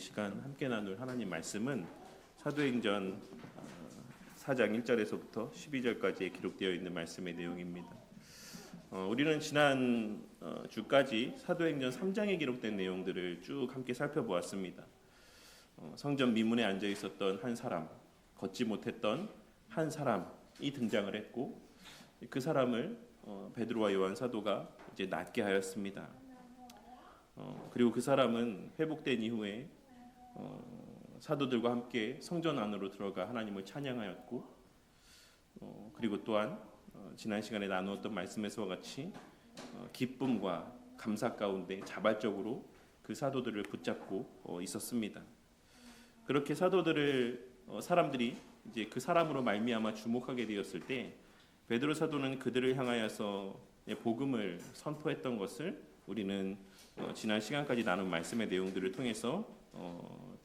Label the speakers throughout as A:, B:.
A: 시간 함께 나눌 하나님 말씀은 사도행전 4장 1절에서부터 12절까지에 기록되어 있는 말씀의 내용입니다. 우리는 지난 주까지 사도행전 3장에 기록된 내용들을 쭉 함께 살펴보았습니다. 성전 미문에 앉아 있었던 한 사람, 걷지 못했던 한 사람이 등장을 했고, 그 사람을 베드로와 요한 사도가 이제 낫게 하였습니다. 그리고 그 사람은 회복된 이후에 사도들과 함께 성전 안으로 들어가 하나님을 찬양하였고, 그리고 또한 지난 시간에 나누었던 말씀에서와 같이 기쁨과 감사 가운데 자발적으로 그 사도들을 붙잡고 있었습니다. 그렇게 사도들을 사람들이 이제 그 사람으로 말미암아 주목하게 되었을 때 베드로 사도는 그들을 향하여서 복음을 선포했던 것을 우리는 지난 시간까지 나눈 말씀의 내용들을 통해서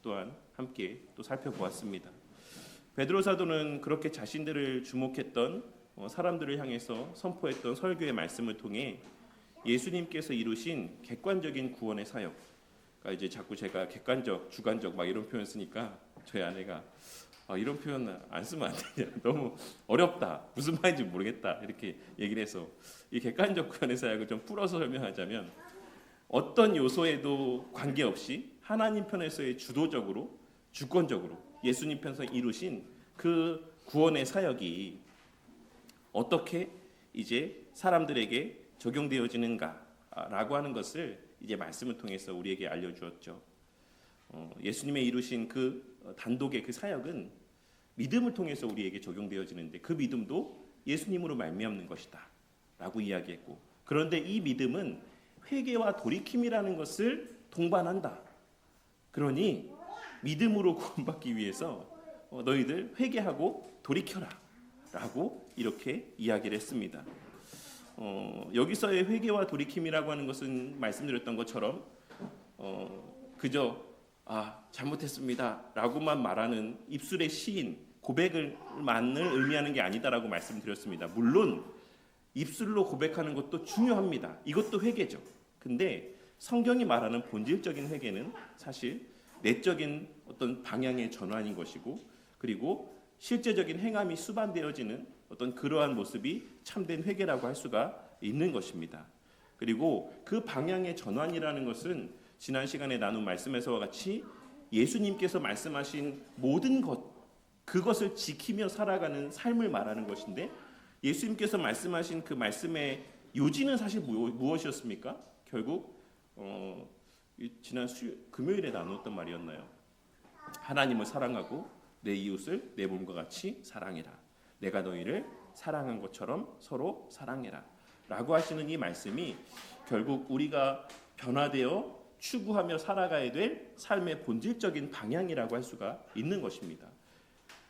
A: 또한 함께 또 살펴보았습니다. 베드로 사도는 그렇게 자신들을 주목했던 사람들을 향해서 선포했던 설교의 말씀을 통해 예수님께서 이루신 객관적인 구원의 사역, 그러니까 이제 자꾸 제가 객관적, 주관적 막 이런 표현 쓰니까 저희 아내가 이런 표현 안 쓰면 안 되냐, 너무 어렵다, 무슨 말인지 모르겠다 이렇게 얘기를 해서 이 객관적 구원의 사역을 좀 풀어서 설명하자면, 어떤 요소에도 관계없이 하나님 편에서의 주도적으로, 주권적으로 예수님 편에서 이루신 그 구원의 사역이 어떻게 이제 사람들에게 적용되어지는가라고 하는 것을 이제 말씀을 통해서 우리에게 알려주었죠. 예수님의 이루신 그 단독의 그 사역은 믿음을 통해서 우리에게 적용되어지는데, 그 믿음도 예수님으로 말미암는 것이다 라고 이야기했고, 그런데 이 믿음은 회개와 돌이킴이라는 것을 동반한다. 그러니 믿음으로 구원받기 위해서 너희들 회개하고 돌이켜라 라고 이렇게 이야기를 했습니다. 여기서의 회개와 돌이킴이라고 하는 것은 말씀드렸던 것처럼 그저 잘못했습니다 라고만 말하는 입술의 시인, 고백을만을 의미하는 게 아니다라고 말씀드렸습니다. 물론 입술로 고백하는 것도 중요합니다. 이것도 회개죠. 근데 성경이 말하는 본질적인 회개는 사실 내적인 어떤 방향의 전환인 것이고, 그리고 실제적인 행함이 수반되어지는 어떤 그러한 모습이 참된 회개라고 할 수가 있는 것입니다. 그리고 그 방향의 전환이라는 것은 지난 시간에 나눈 말씀에서와 같이 예수님께서 말씀하신 모든 것, 그것을 지키며 살아가는 삶을 말하는 것인데, 예수님께서 말씀하신 그 말씀의 요지는 사실 무엇이었습니까? 결국 지난 금요일에 나누었던 말이었나요? 하나님을 사랑하고 내 이웃을 내 몸과 같이 사랑해라. 내가 너희를 사랑한 것처럼 서로 사랑해라 라고 하시는 이 말씀이 결국 우리가 변화되어 추구하며 살아가야 될 삶의 본질적인 방향이라고 할 수가 있는 것입니다.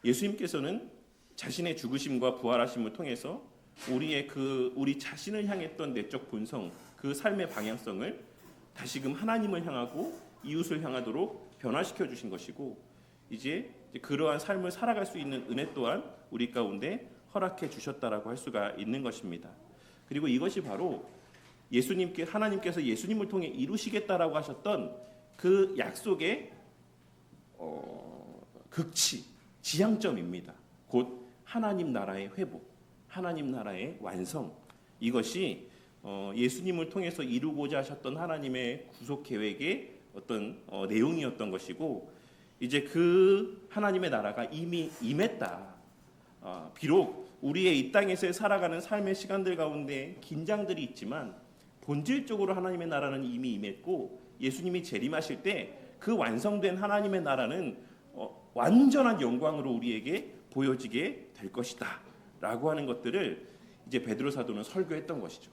A: 예수님께서는 자신의 죽으심과 부활하심을 통해서 우리 자신을 향했던 내적 본성, 그 삶의 방향성을 다시금 하나님을 향하고 이웃을 향하도록 변화시켜 주신 것이고, 이제 그러한 삶을 살아갈 수 있는 은혜 또한 우리 가운데 허락해 주셨다라고 할 수가 있는 것입니다. 그리고 이것이 바로 하나님께서 예수님을 통해 이루시겠다라고 하셨던 그 약속의 극치, 지향점입니다. 곧 하나님 나라의 회복, 하나님 나라의 완성, 이것이 예수님을 통해서 이루고자 하셨던 하나님의 구속 계획의 어떤 내용이었던 것이고, 이제 그 하나님의 나라가 이미 임했다. 비록 우리의 이 땅에서 살아가는 삶의 시간들 가운데 긴장들이 있지만 본질적으로 하나님의 나라는 이미 임했고, 예수님이 재림하실 때 그 완성된 하나님의 나라는 완전한 영광으로 우리에게 보여지게 될 것이다 라고 하는 것들을 이제 베드로 사도는 설교했던 것이죠.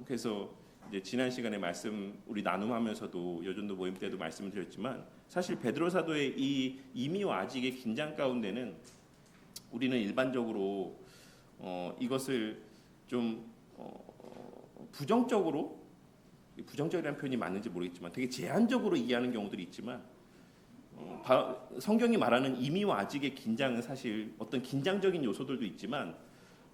A: 그래서 이제 지난 시간에 말씀 우리 나눔하면서도 여전도 모임 때도 말씀을 드렸지만, 사실 베드로 사도의 이 이미와 아직의 긴장 가운데는 우리는 일반적으로 이것을 좀 부정적이라는 표현이 맞는지 모르겠지만 되게 제한적으로 이해하는 경우들이 있지만, 성경이 말하는 이미와 아직의 긴장은 사실 어떤 긴장적인 요소들도 있지만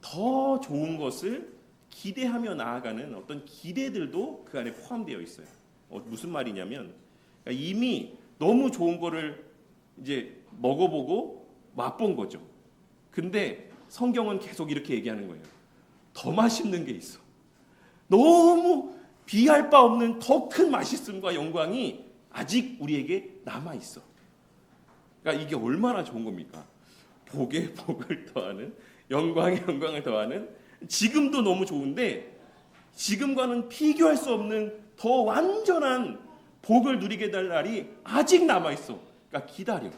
A: 더 좋은 것을 기대하며 나아가는 어떤 기대들도 그 안에 포함되어 있어요. 무슨 말이냐면, 이미 너무 좋은 거를 이제 먹어보고 맛본 거죠. 근데 성경은 계속 이렇게 얘기하는 거예요. 더 맛있는 게 있어. 너무 비할 바 없는 더 큰 맛있음과 영광이 아직 우리에게 남아 있어. 그러니까 이게 얼마나 좋은 겁니까? 복에 복을 더하는, 영광에 영광을 더하는, 지금도 너무 좋은데 지금과는 비교할 수 없는 더 완전한 복을 누리게 될 날이 아직 남아 있어. 그러니까 기다려.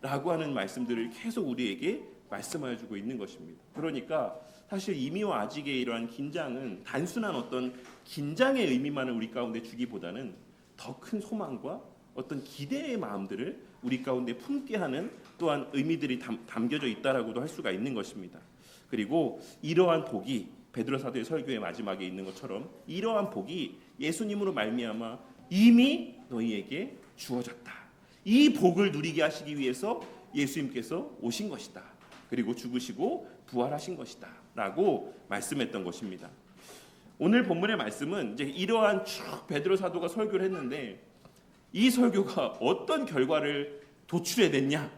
A: 라고 하는 말씀들을 계속 우리에게 말씀하여 주고 있는 것입니다. 그러니까 사실 이미와 아직의 이러한 긴장은 단순한 어떤 긴장의 의미만을 우리 가운데 주기보다는 더 큰 소망과 어떤 기대의 마음들을 우리 가운데 품게 하는 또한 의미들이 담겨져 있다라고도 할 수가 있는 것입니다. 그리고 이러한 복이 베드로 사도의 설교의 마지막에 있는 것처럼 이러한 복이 예수님으로 말미암아 이미 너희에게 주어졌다. 이 복을 누리게 하시기 위해서 예수님께서 오신 것이다. 그리고 죽으시고 부활하신 것이다. 라고 말씀했던 것입니다. 오늘 본문의 말씀은 이제 이러한 쭉 베드로 사도가 설교를 했는데 이 설교가 어떤 결과를 도출해냈냐,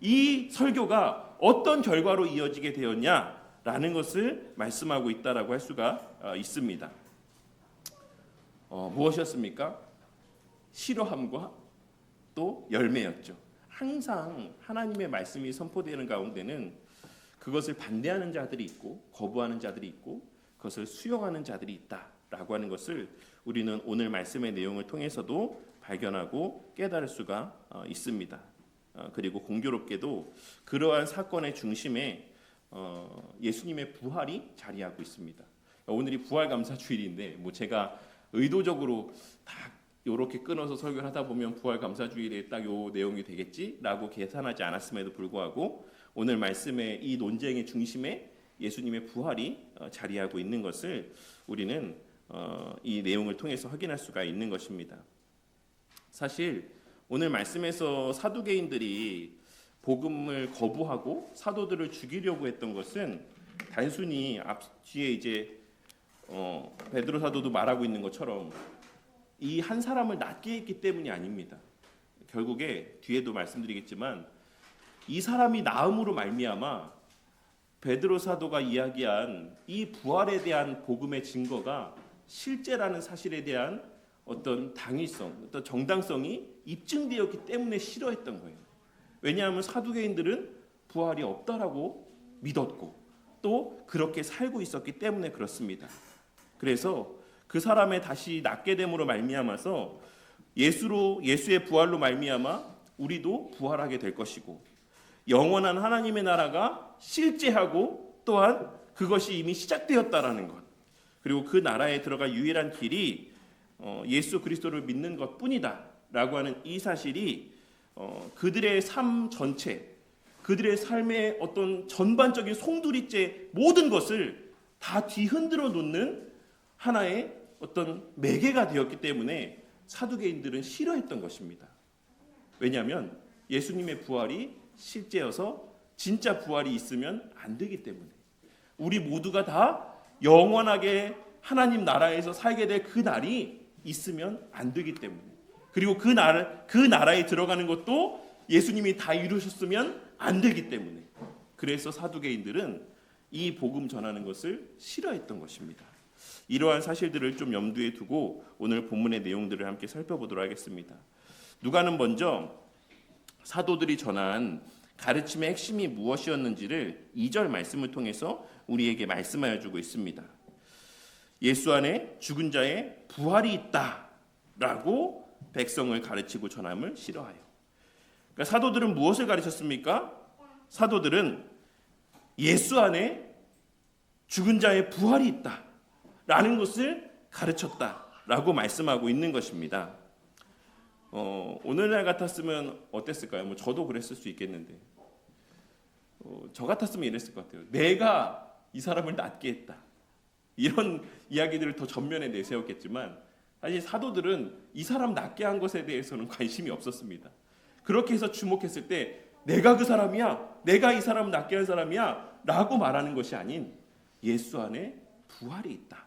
A: 이 설교가 어떤 결과로 이어지게 되었냐라는 것을 말씀하고 있다라고 할 수가 있습니다. 무엇이었습니까? 싫어함과 또 열매였죠. 항상 하나님의 말씀이 선포되는 가운데는 그것을 반대하는 자들이 있고 거부하는 자들이 있고 그것을 수용하는 자들이 있다라고 하는 것을 우리는 오늘 말씀의 내용을 통해서도 발견하고 깨달을 수가 있습니다. 그리고 공교롭게도 그러한 사건의 중심에 예수님의 부활이 자리하고 있습니다. 오늘이 부활감사주일인데 뭐 제가 의도적으로 딱 이렇게 끊어서 설교를 하다 보면 부활감사주일에 딱 요 내용이 되겠지라고 계산하지 않았음에도 불구하고 오늘 말씀의 이 논쟁의 중심에 예수님의 부활이 자리하고 있는 것을 우리는 이 내용을 통해서 확인할 수가 있는 것입니다. 사실 오늘 말씀에서 사두개인들이 복음을 거부하고 사도들을 죽이려고 했던 것은 단순히 뒤에 이제 베드로 사도도 말하고 있는 것처럼 이 한 사람을 낫게 했기 때문이 아닙니다. 결국에 뒤에도 말씀드리겠지만 이 사람이 나음으로 말미암아 베드로 사도가 이야기한 이 부활에 대한 복음의 증거가 실제라는 사실에 대한 어떤 당위성, 어떤 정당성이 입증되었기 때문에 싫어했던 거예요. 왜냐하면 사두개인들은 부활이 없다라고 믿었고 또 그렇게 살고 있었기 때문에 그렇습니다. 그래서 그 사람의 다시 낫게 됨으로 말미암아서 예수의 부활로 말미암아 우리도 부활하게 될 것이고 영원한 하나님의 나라가 실제하고 또한 그것이 이미 시작되었다라는 것, 그리고 그 나라에 들어갈 유일한 길이 예수 그리스도를 믿는 것뿐이다라고 하는 이 사실이 그들의 삶 전체, 그들의 삶의 어떤 전반적인 송두리째 모든 것을 다 뒤흔들어 놓는 하나의 어떤 매개가 되었기 때문에 사두개인들은 싫어했던 것입니다. 왜냐하면 예수님의 부활이 실제여서 진짜 부활이 있으면 안 되기 때문에 우리 모두가 다 영원하게 하나님 나라에서 살게 될 그 날이 있으면 안 되기 때문에, 그리고 그 나라에 들어가는 것도 예수님이 다 이루셨으면 안 되기 때문에, 그래서 사두개인들은 이 복음 전하는 것을 싫어했던 것입니다. 이러한 사실들을 좀 염두에 두고 오늘 본문의 내용들을 함께 살펴보도록 하겠습니다. 누가는 먼저 사도들이 전한 가르침의 핵심이 무엇이었는지를 2절 말씀을 통해서 우리에게 말씀하여 주고 있습니다. 예수 안에 죽은 자의 부활이 있다라고 백성을 가르치고 전함을 싫어하여. 그러니까 사도들은 무엇을 가르쳤습니까? 사도들은 예수 안에 죽은 자의 부활이 있다라는 것을 가르쳤다라고 말씀하고 있는 것입니다. 오늘날 같았으면 어땠을까요? 뭐 저도 그랬을 수 있겠는데 저 같았으면 이랬을 것 같아요. 내가 이 사람을 낫게 했다. 이런 이야기들을 더 전면에 내세웠겠지만 사실 사도들은 이 사람 낫게 한 것에 대해서는 관심이 없었습니다. 그렇게 해서 주목했을 때 내가 그 사람이야, 내가 이 사람 낫게 한 사람이야 라고 말하는 것이 아닌 예수 안에 부활이 있다.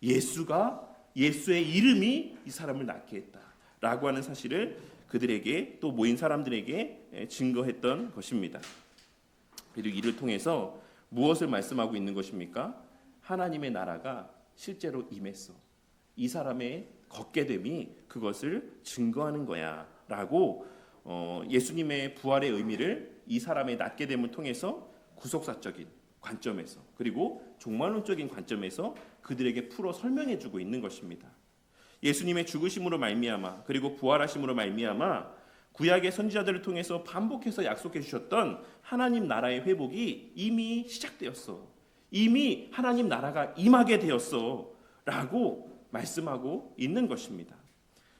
A: 예수의 이름이 이 사람을 낫게 했다 라고 하는 사실을 그들에게 또 모인 사람들에게 증거했던 것입니다. 그리고 이를 통해서 무엇을 말씀하고 있는 것입니까? 하나님의 나라가 실제로 임했어. 이 사람의 걷게 됨이 그것을 증거하는 거야 라고 예수님의 부활의 의미를 이 사람의 낫게 됨을 통해서 구속사적인 관점에서 그리고 종말론적인 관점에서 그들에게 풀어 설명해 주고 있는 것입니다. 예수님의 죽으심으로 말미암아 그리고 부활하심으로 말미암아 구약의 선지자들을 통해서 반복해서 약속해 주셨던 하나님 나라의 회복이 이미 시작되었어. 이미 하나님 나라가 임하게 되었어 라고 말씀하고 있는 것입니다.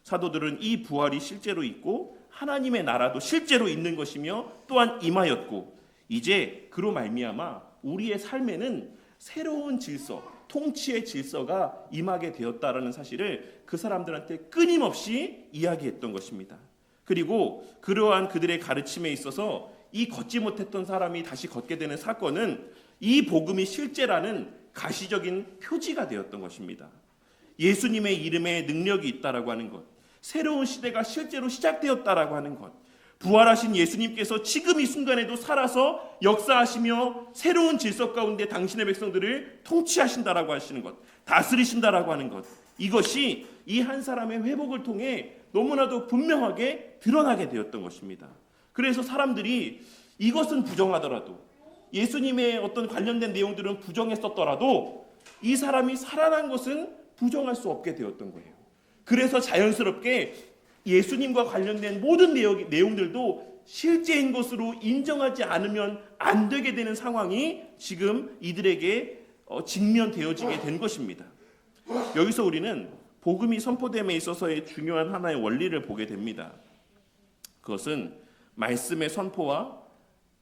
A: 사도들은 이 부활이 실제로 있고 하나님의 나라도 실제로 있는 것이며 또한 임하였고 이제 그로 말미암아 우리의 삶에는 새로운 질서, 통치의 질서가 임하게 되었다라는 사실을 그 사람들한테 끊임없이 이야기했던 것입니다. 그리고 그러한 그들의 가르침에 있어서 이 걷지 못했던 사람이 다시 걷게 되는 사건은 이 복음이 실제라는 가시적인 표지가 되었던 것입니다. 예수님의 이름에 능력이 있다라고 하는 것, 새로운 시대가 실제로 시작되었다라고 하는 것, 부활하신 예수님께서 지금 이 순간에도 살아서 역사하시며 새로운 질서 가운데 당신의 백성들을 통치하신다라고 하시는 것, 다스리신다라고 하는 것, 이것이 이 한 사람의 회복을 통해 너무나도 분명하게 드러나게 되었던 것입니다. 그래서 사람들이 이것은 부정하더라도 예수님의 어떤 관련된 내용들은 부정했었더라도 이 사람이 살아난 것은 부정할 수 없게 되었던 거예요. 그래서 자연스럽게 예수님과 관련된 모든 내용들도 실제인 것으로 인정하지 않으면 안 되게 되는 상황이 지금 이들에게 직면되어지게 된 것입니다. 여기서 우리는 복음이 선포됨에 있어서의 중요한 하나의 원리를 보게 됩니다. 그것은 말씀의 선포와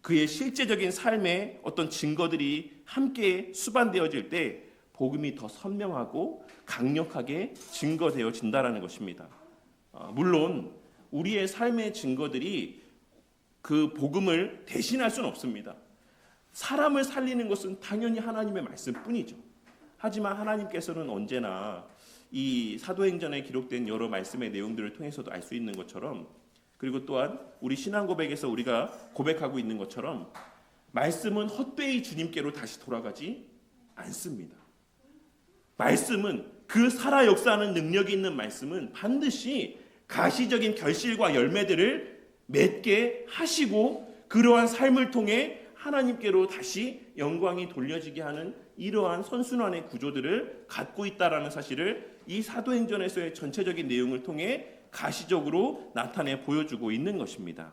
A: 그의 실제적인 삶의 어떤 증거들이 함께 수반되어질 때 복음이 더 선명하고 강력하게 증거되어진다라는 것입니다. 물론 우리의 삶의 증거들이 그 복음을 대신할 수는 없습니다. 사람을 살리는 것은 당연히 하나님의 말씀뿐이죠. 하지만 하나님께서는 언제나 이 사도행전에 기록된 여러 말씀의 내용들을 통해서도 알 수 있는 것처럼 그리고 또한 우리 신앙 고백에서 우리가 고백하고 있는 것처럼 말씀은 헛되이 주님께로 다시 돌아가지 않습니다. 말씀은 그 살아 역사하는 능력이 있는 말씀은 반드시 가시적인 결실과 열매들을 맺게 하시고 그러한 삶을 통해 하나님께로 다시 영광이 돌려지게 하는 이러한 선순환의 구조들을 갖고 있다라는 사실을 이 사도행전에서의 전체적인 내용을 통해 가시적으로 나타내 보여주고 있는 것입니다.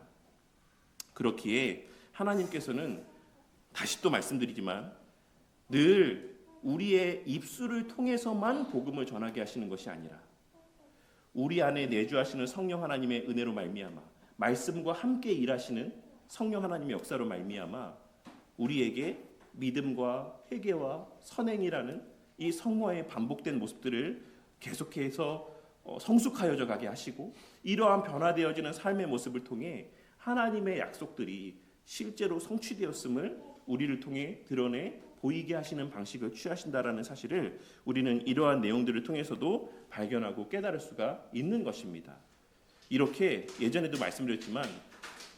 A: 그렇기에 하나님께서는 다시 또 말씀드리지만 늘 우리의 입술을 통해서만 복음을 전하게 하시는 것이 아니라 우리 안에 내주하시는 성령 하나님의 은혜로 말미암아 말씀과 함께 일하시는 성령 하나님의 역사로 말미암아 우리에게 믿음과 회개와 선행이라는 이 성화의 반복된 모습들을 계속해서 성숙하여져 가게 하시고 이러한 변화되어지는 삶의 모습을 통해 하나님의 약속들이 실제로 성취되었음을 우리를 통해 드러내 보이게 하시는 방식을 취하신다라는 사실을 우리는 이러한 내용들을 통해서도 발견하고 깨달을 수가 있는 것입니다. 이렇게 예전에도 말씀드렸지만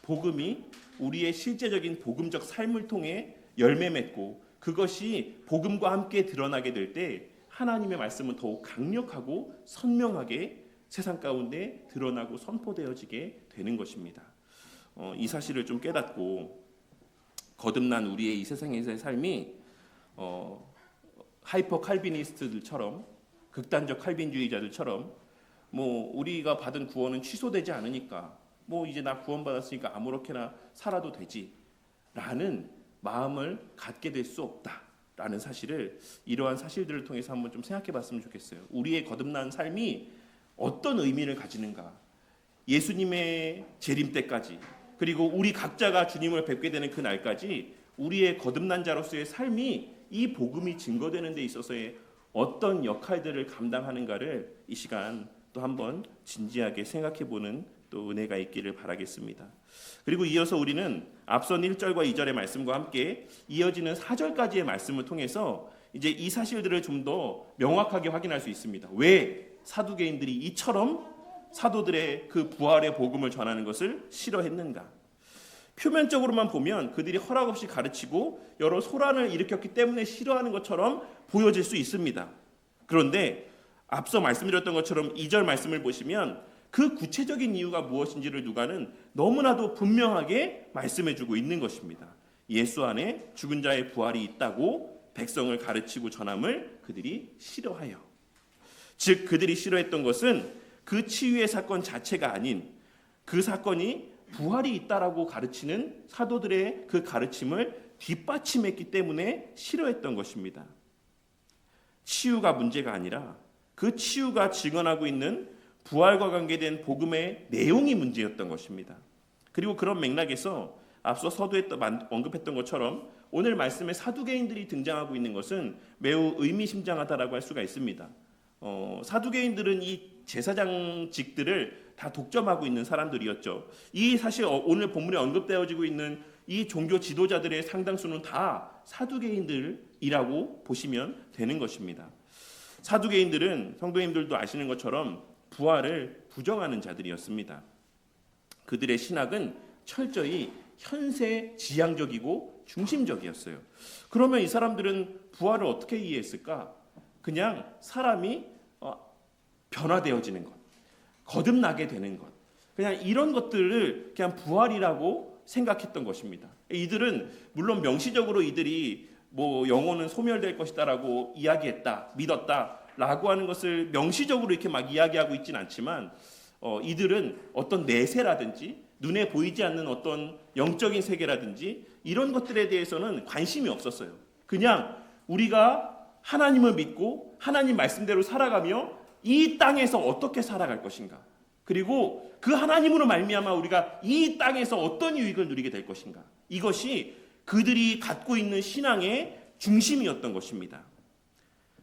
A: 복음이 우리의 실제적인 복음적 삶을 통해 열매 맺고 그것이 복음과 함께 드러나게 될 때 하나님의 말씀은 더욱 강력하고 선명하게 세상 가운데 드러나고 선포되어지게 되는 것입니다. 이 사실을 좀 깨닫고 거듭난 우리의 이 세상에서의 삶이 하이퍼 칼비니스트들처럼 극단적 칼빈주의자들처럼 뭐 우리가 받은 구원은 취소되지 않으니까 뭐 이제 나 구원받았으니까 아무렇게나 살아도 되지라는 마음을 갖게 될 수 없다라는 사실을 이러한 사실들을 통해서 한번 좀 생각해 봤으면 좋겠어요. 우리의 거듭난 삶이 어떤 의미를 가지는가, 예수님의 재림 때까지 그리고 우리 각자가 주님을 뵙게 되는 그 날까지 우리의 거듭난 자로서의 삶이 이 복음이 증거되는 데 있어서의 어떤 역할들을 감당하는가를 이 시간 또 한번 진지하게 생각해보는 또 은혜가 있기를 바라겠습니다. 그리고 이어서 우리는 앞선 1절과 2절의 말씀과 함께 이어지는 4절까지의 말씀을 통해서 이제 이 사실들을 좀 더 명확하게 확인할 수 있습니다. 왜 사두개인들이 이처럼 사도들의 그 부활의 복음을 전하는 것을 싫어했는가? 표면적으로만 보면 그들이 허락 없이 가르치고 여러 소란을 일으켰기 때문에 싫어하는 것처럼 보여질 수 있습니다. 그런데 앞서 말씀드렸던 것처럼 2절 말씀을 보시면 그 구체적인 이유가 무엇인지를 누가는 너무나도 분명하게 말씀해주고 있는 것입니다. 예수 안에 죽은 자의 부활이 있다고 백성을 가르치고 전함을 그들이 싫어하여, 즉 그들이 싫어했던 것은 그 치유의 사건 자체가 아닌 그 사건이 부활이 있다라고 가르치는 사도들의 그 가르침을 뒷받침했기 때문에 싫어했던 것입니다. 치유가 문제가 아니라 그 치유가 증언하고 있는 부활과 관계된 복음의 내용이 문제였던 것입니다. 그리고 그런 맥락에서 앞서 서두에 언급했던 것처럼 오늘 말씀에 사두개인들이 등장하고 있는 것은 매우 의미심장하다라고 할 수가 있습니다. 사두개인들은 이 제사장직들을 다 독점하고 있는 사람들이었죠. 이 사실 오늘 본문에 언급되어지고 있는 이 종교 지도자들의 상당수는 다 사두개인들이라고 보시면 되는 것입니다. 사두개인들은 성도님들도 아시는 것처럼 부활을 부정하는 자들이었습니다. 그들의 신학은 철저히 현세 지향적이고 중심적이었어요. 그러면 이 사람들은 부활을 어떻게 이해했을까? 그냥 사람이 변화되어지는 것, 거듭나게 되는 것, 그냥 이런 것들을 그냥 부활이라고 생각했던 것입니다. 이들은 물론 명시적으로 이들이 뭐 영혼은 소멸될 것이다라고 이야기했다, 믿었다라고 하는 것을 명시적으로 이렇게 막 이야기하고 있지는 않지만 이들은 어떤 내세라든지 눈에 보이지 않는 어떤 영적인 세계라든지 이런 것들에 대해서는 관심이 없었어요. 그냥 우리가 하나님을 믿고 하나님 말씀대로 살아가며 이 땅에서 어떻게 살아갈 것인가, 그리고 그 하나님으로 말미암아 우리가 이 땅에서 어떤 유익을 누리게 될 것인가, 이것이 그들이 갖고 있는 신앙의 중심이었던 것입니다.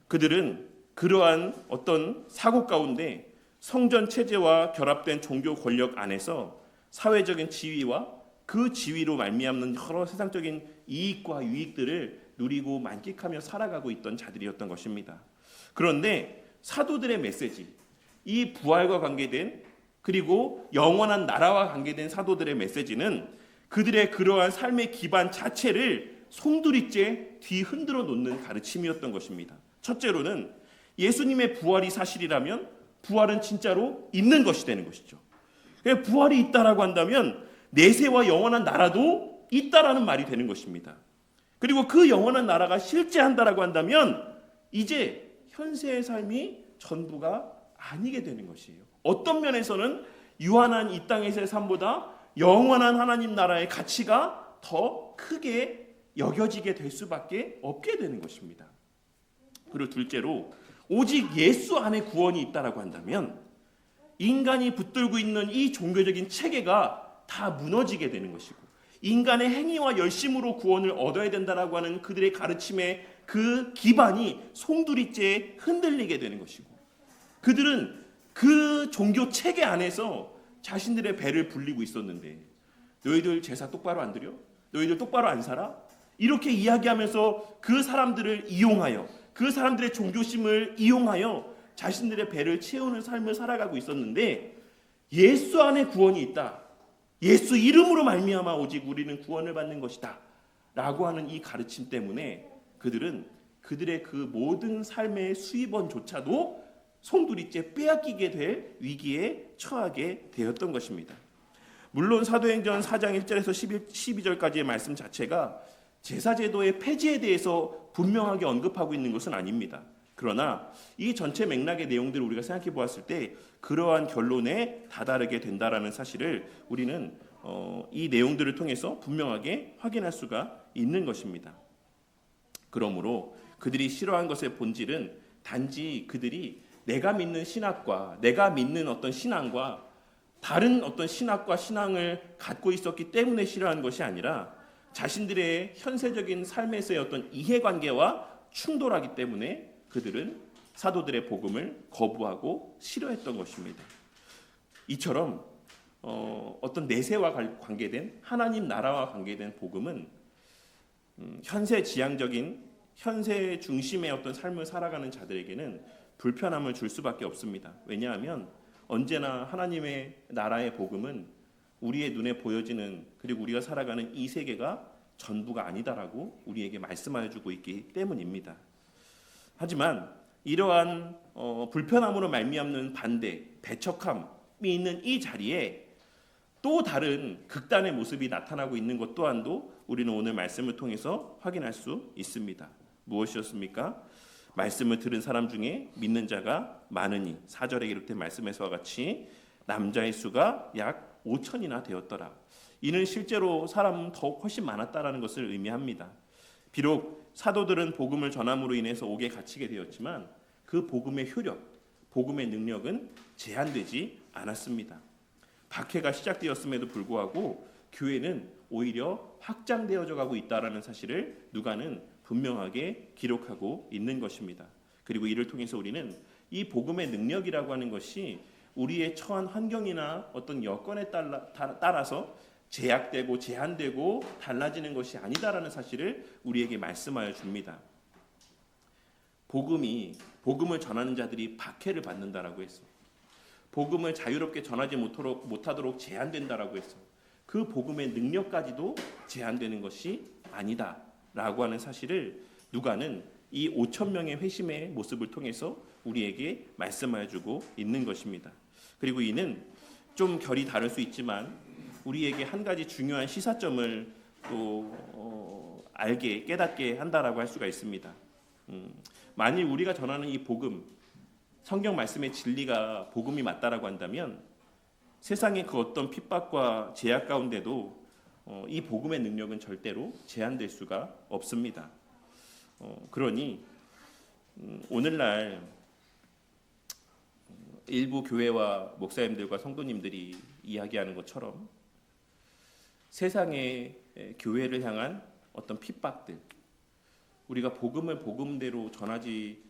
A: 그들은 그러한 어떤 사고 가운데 성전 체제와 결합된 종교 권력 안에서 사회적인 지위와 그 지위로 말미암는 여러 세상적인 이익과 유익들을 누리고 만끽하며 살아가고 있던 자들이었던 것입니다. 그런데 사도들의 메시지, 이 부활과 관계된 그리고 영원한 나라와 관계된 사도들의 메시지는 그들의 그러한 삶의 기반 자체를 송두리째 뒤흔들어 놓는 가르침이었던 것입니다. 첫째로는 예수님의 부활이 사실이라면 부활은 진짜로 있는 것이 되는 것이죠. 부활이 있다라고 한다면 내세와 영원한 나라도 있다라는 말이 되는 것입니다. 그리고 그 영원한 나라가 실제한다라고 한다면 이제 현세의 삶이 전부가 아니게 되는 것이에요. 어떤 면에서는 유한한 이 땅에서의 삶보다 영원한 하나님 나라의 가치가 더 크게 여겨지게 될 수밖에 없게 되는 것입니다. 그리고 둘째로 오직 예수 안에 구원이 있다라고 한다면 인간이 붙들고 있는 이 종교적인 체계가 다 무너지게 되는 것이고, 인간의 행위와 열심으로 구원을 얻어야 된다라고 하는 그들의 가르침의 그 기반이 송두리째 흔들리게 되는 것이고, 그들은 그 종교 체계 안에서 자신들의 배를 불리고 있었는데, 너희들 제사 똑바로 안 드려? 너희들 똑바로 안 살아? 이렇게 이야기하면서 그 사람들을 이용하여, 그 사람들의 종교심을 이용하여 자신들의 배를 채우는 삶을 살아가고 있었는데, 예수 안에 구원이 있다, 예수 이름으로 말미암아 오직 우리는 구원을 받는 것이다 라고 하는 이 가르침 때문에 그들은 그들의 그 모든 삶의 수입원조차도 송두리째 빼앗기게 될 위기에 처하게 되었던 것입니다. 물론 사도행전 4장 1절에서 12절까지의 말씀 자체가 제사제도의 폐지에 대해서 분명하게 언급하고 있는 것은 아닙니다. 그러나 이 전체 맥락의 내용들을 우리가 생각해 보았을 때 그러한 결론에 다다르게 된다라는 사실을 우리는 이 내용들을 통해서 분명하게 확인할 수가 있는 것입니다. 그러므로 그들이 싫어한 것의 본질은 단지 그들이 내가 믿는 신학과 내가 믿는 어떤 신앙과 다른 어떤 신학과 신앙을 갖고 있었기 때문에 싫어하는 것이 아니라 자신들의 현세적인 삶에서의 어떤 이해관계와 충돌하기 때문에 그들은 사도들의 복음을 거부하고 싫어했던 것입니다. 이처럼 어떤 내세와 관계된 하나님 나라와 관계된 복음은 현세 지향적인 현세 중심의 어떤 삶을 살아가는 자들에게는 불편함을 줄 수밖에 없습니다. 왜냐하면 언제나 하나님의 나라의 복음은 우리의 눈에 보여지는, 그리고 우리가 살아가는 이 세계가 전부가 아니다라고 우리에게 말씀하여 주고 있기 때문입니다. 하지만 이러한 불편함으로 말미암는 반대, 배척함이 있는 이 자리에 또 다른 극단의 모습이 나타나고 있는 것 또한도 우리는 오늘 말씀을 통해서 확인할 수 있습니다. 무엇이었습니까? 말씀을 들은 사람 중에 믿는 자가 많으니 4절에 기록된 말씀에서와 같이 남자의 수가 약 5천이나 되었더라. 이는 실제로 사람 더욱 훨씬 많았다라는 것을 의미합니다. 비록 사도들은 복음을 전함으로 인해서 옥에 갇히게 되었지만 그 복음의 효력, 복음의 능력은 제한되지 않았습니다. 박해가 시작되었음에도 불구하고 교회는 오히려 확장되어져 가고 있다라는 사실을 누가는 분명하게 기록하고 있는 것입니다. 그리고 이를 통해서 우리는 이 복음의 능력이라고 하는 것이 우리의 처한 환경이나 어떤 여건에 따라서 제약되고 제한되고 달라지는 것이 아니다라는 사실을 우리에게 말씀하여 줍니다. 복음을 전하는 자들이 박해를 받는다라고 했어. 복음을 자유롭게 전하지 못하도록 제한된다라고 했어. 그 복음의 능력까지도 제한되는 것이 아니다라고 하는 사실을 누가는 이 5천 명의 회심의 모습을 통해서 우리에게 말씀하여 주고 있는 것입니다. 그리고 이는 좀 결이 다를 수 있지만 우리에게 한 가지 중요한 시사점을 또 알게 깨닫게 한다라고 할 수가 있습니다. 만일 우리가 전하는 이 복음, 성경 말씀의 진리가 복음이 맞다라고 한다면 세상의 그 어떤 핍박과 제약 가운데도 이 복음의 능력은 절대로 제한될 수가 없습니다. 그러니 오늘날 일부 교회와 목사님들과 성도님들이 이야기하는 것처럼 세상의 교회를 향한 어떤 핍박들, 우리가 복음을 복음대로 전하지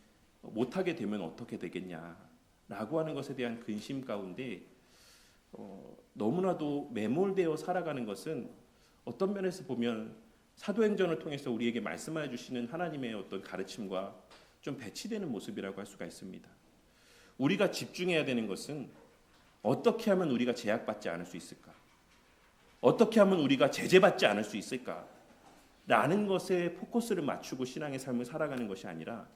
A: 못하게 되면 어떻게 되겠냐라고 하는 것에 대한 근심 가운데 너무나도 매몰되어 살아가는 것은 어떤 면에서 보면 사도행전을 통해서 우리에게 말씀하여 주시는 하나님의 어떤 가르침과 좀 배치되는 모습이라고 할 수가 있습니다. 우리가 집중해야 되는 것은 어떻게 하면 우리가 제약받지 않을 수 있을까? 어떻게 하면 우리가 제재받지 않을 수 있을까? 라는 것에 포커스를 맞추고 신앙의 삶을 살아가는 것이 아니라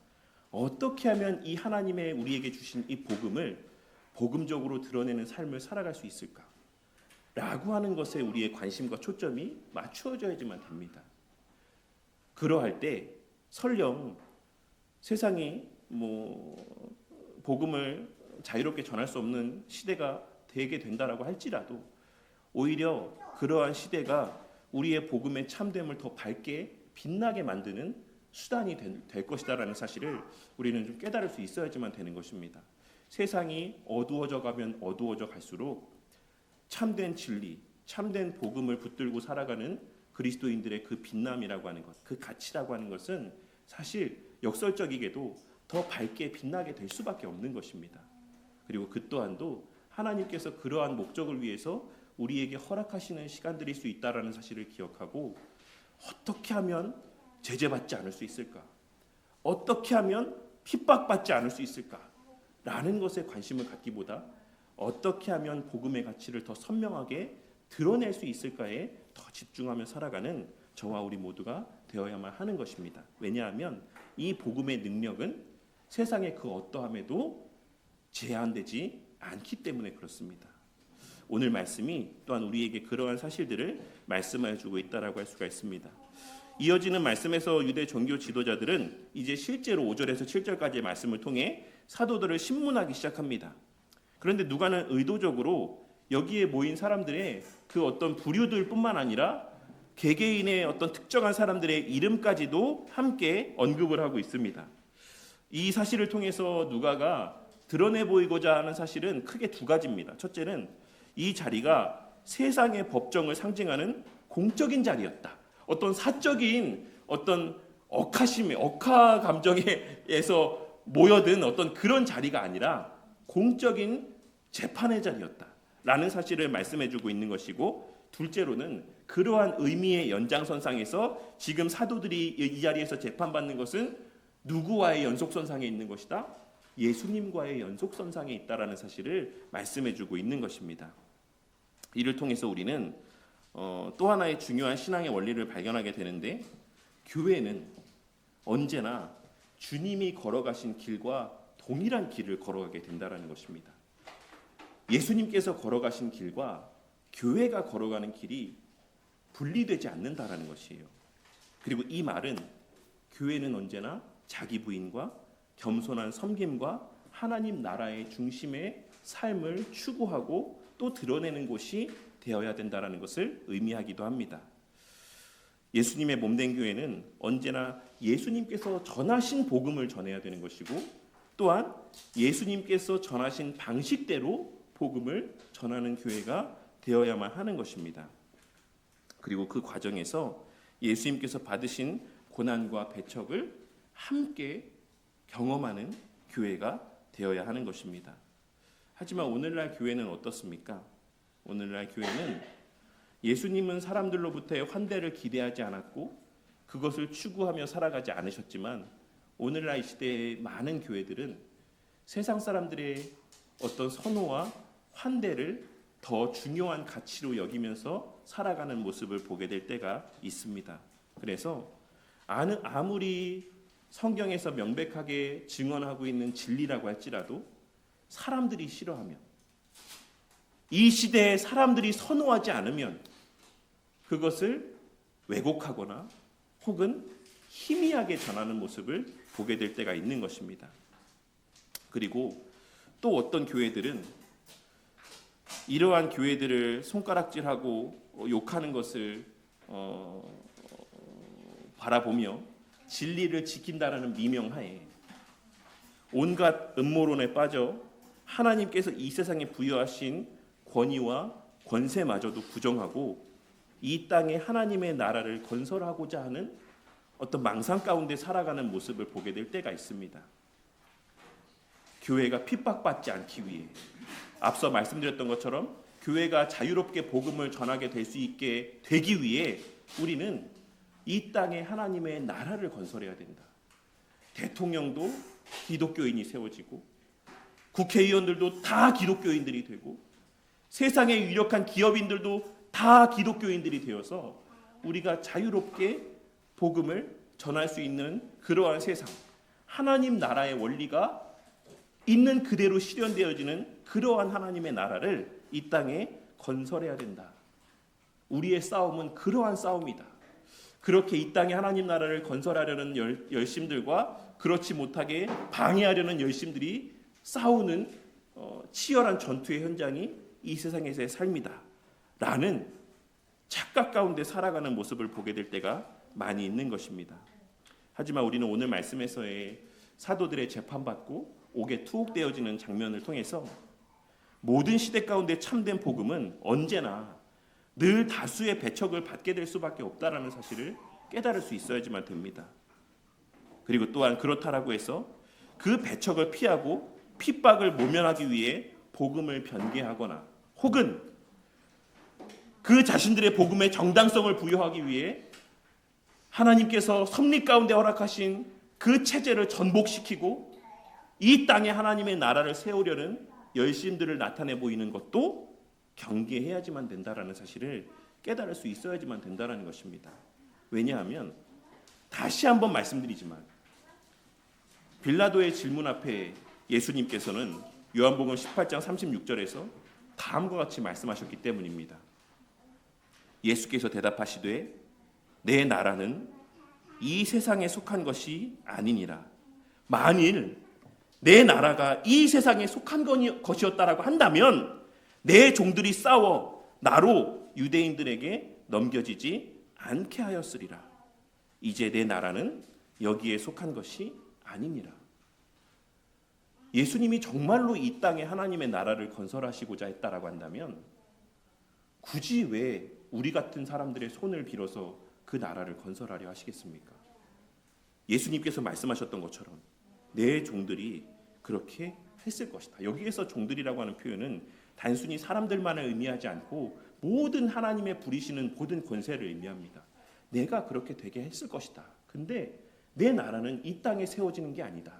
A: 어떻게 하면 이 하나님의 우리에게 주신 이 복음을 복음적으로 드러내는 삶을 살아갈 수 있을까? 라고 하는 것에 우리의 관심과 초점이 맞추어져야지만 됩니다. 그러할 때 설령 세상이 복음을 자유롭게 전할 수 없는 시대가 되게 된다라고 할지라도 오히려 그러한 시대가 우리의 복음의 참됨을 더 밝게 빛나게 만드는 수단이 될 것이다라는 사실을 우리는 좀 깨달을 수 있어야지만 되는 것입니다. 세상이 어두워져 가면 어두워져 갈수록 참된 진리, 참된 복음을 붙들고 살아가는 그리스도인들의 그 빛남이라고 하는 것, 그 가치라고 하는 것은 사실 역설적이게도 더 밝게 빛나게 될 수밖에 없는 것입니다. 그리고 그 또한도 하나님께서 그러한 목적을 위해서 우리에게 허락하시는 시간들일 수 있다라는 사실을 기억하고 어떻게 하면 제재받지 않을 수 있을까? 어떻게 하면 핍박받지 않을 수 있을까? 라는 것에 관심을 갖기보다 어떻게 하면 복음의 가치를 더 선명하게 드러낼 수 있을까에 더 집중하며 살아가는 저와 우리 모두가 되어야만 하는 것입니다. 왜냐하면 이 복음의 능력은 세상의 그 어떠함에도 제한되지 않기 때문에 그렇습니다. 오늘 말씀이 또한 우리에게 그러한 사실들을 말씀하여 주고 있다라고 할 수가 있습니다. 이어지는 말씀에서 유대 종교 지도자들은 이제 실제로 5절에서 7절까지의 말씀을 통해 사도들을 신문하기 시작합니다. 그런데 누가는 의도적으로 여기에 모인 사람들의 그 어떤 부류들뿐만 아니라 개개인의 어떤 특정한 사람들의 이름까지도 함께 언급을 하고 있습니다. 이 사실을 통해서 누가가 드러내 보이고자 하는 사실은 크게 두 가지입니다. 첫째는 이 자리가 세상의 법정을 상징하는 공적인 자리였다. 어떤 사적인 어떤 억하 감정에서 모여든 어떤 그런 자리가 아니라 공적인 재판의 자리였다라는 사실을 말씀해주고 있는 것이고, 둘째로는 그러한 의미의 연장선상에서 지금 사도들이 이 자리에서 재판받는 것은 누구와의 연속선상에 있는 것이다? 예수님과의 연속선상에 있다라는 사실을 말씀해주고 있는 것입니다. 이를 통해서 우리는 또 하나의 중요한 신앙의 원리를 발견하게 되는데, 교회는 언제나 주님이 걸어가신 길과 동일한 길을 걸어가게 된다는 것입니다. 예수님께서 걸어가신 길과 교회가 걸어가는 길이 분리되지 않는다라는 것이에요. 그리고 이 말은 교회는 언제나 자기 부인과 겸손한 섬김과 하나님 나라의 중심의 삶을 추구하고 또 드러내는 곳이 되어야 된다는 것을 의미하기도 합니다. 예수님의 몸된 교회는 언제나 예수님께서 전하신 복음을 전해야 되는 것이고, 또한 예수님께서 전하신 방식대로 복음을 전하는 교회가 되어야만 하는 것입니다. 그리고 그 과정에서 예수님께서 받으신 고난과 배척을 함께 경험하는 교회가 되어야 하는 것입니다. 하지만 오늘날 교회는 어떻습니까? 오늘날 교회는 예수님은 사람들로부터의 환대를 기대하지 않았고 그것을 추구하며 살아가지 않으셨지만, 오늘날 이 시대의 많은 교회들은 세상 사람들의 어떤 선호와 환대를 더 중요한 가치로 여기면서 살아가는 모습을 보게 될 때가 있습니다. 그래서 아무리 성경에서 명백하게 증언하고 있는 진리라고 할지라도 사람들이 싫어하면, 이 시대에 사람들이 선호하지 않으면 그것을 왜곡하거나 혹은 희미하게 전하는 모습을 보게 될 때가 있는 것입니다. 그리고 또 어떤 교회들은 이러한 교회들을 손가락질하고 욕하는 것을 바라보며 진리를 지킨다라는 미명하에 온갖 음모론에 빠져 하나님께서 이 세상에 부여하신 권위와 권세마저도 부정하고 이 땅에 하나님의 나라를 건설하고자 하는 어떤 망상 가운데 살아가는 모습을 보게 될 때가 있습니다. 교회가 핍박받지 않기 위해, 앞서 말씀드렸던 것처럼 교회가 자유롭게 복음을 전하게 될 수 있게 되기 위해 우리는 이 땅에 하나님의 나라를 건설해야 된다. 대통령도 기독교인이 세워지고 국회의원들도 다 기독교인들이 되고 세상의 유력한 기업인들도 다 기독교인들이 되어서 우리가 자유롭게 복음을 전할 수 있는 그러한 세상, 하나님 나라의 원리가 있는 그대로 실현되어지는 그러한 하나님의 나라를 이 땅에 건설해야 된다. 우리의 싸움은 그러한 싸움이다. 그렇게 이 땅에 하나님 나라를 건설하려는 열심들과 그렇지 못하게 방해하려는 열심들이 싸우는 치열한 전투의 현장이 이 세상에서의 삶이다 라는 착각 가운데 살아가는 모습을 보게 될 때가 많이 있는 것입니다. 하지만 우리는 오늘 말씀에서의 사도들의 재판받고 옥에 투옥되어지는 장면을 통해서 모든 시대 가운데 참된 복음은 언제나 늘 다수의 배척을 받게 될 수밖에 없다라는 사실을 깨달을 수 있어야지만 됩니다. 그리고 또한 그렇다라고 해서 그 배척을 피하고 핍박을 모면하기 위해 복음을 변개하거나 혹은 그 자신들의 복음의 정당성을 부여하기 위해 하나님께서 섭리 가운데 허락하신 그 체제를 전복시키고 이 땅에 하나님의 나라를 세우려는 열심들을 나타내 보이는 것도 경계해야지만 된다라는 사실을 깨달을 수 있어야지만 된다라는 것입니다. 왜냐하면 다시 한번 말씀드리지만 빌라도의 질문 앞에 예수님께서는 요한복음 18장 36절에서 다음과 같이 말씀하셨기 때문입니다. 예수께서 대답하시되 내 나라는 이 세상에 속한 것이 아니니라. 만일 내 나라가 이 세상에 속한 것이었다라고 한다면 내 종들이 싸워 나로 유대인들에게 넘겨지지 않게 하였으리라. 이제 내 나라는 여기에 속한 것이 아니니라. 예수님이 정말로 이 땅에 하나님의 나라를 건설하시고자 했다라고 한다면 굳이 왜 우리 같은 사람들의 손을 빌어서 그 나라를 건설하려 하시겠습니까? 예수님께서 말씀하셨던 것처럼 내 종들이 그렇게 했을 것이다. 여기에서 종들이라고 하는 표현은 단순히 사람들만을 의미하지 않고 모든 하나님의 부리시는 모든 권세를 의미합니다. 내가 그렇게 되게 했을 것이다. 근데 내 나라는 이 땅에 세워지는 게 아니다.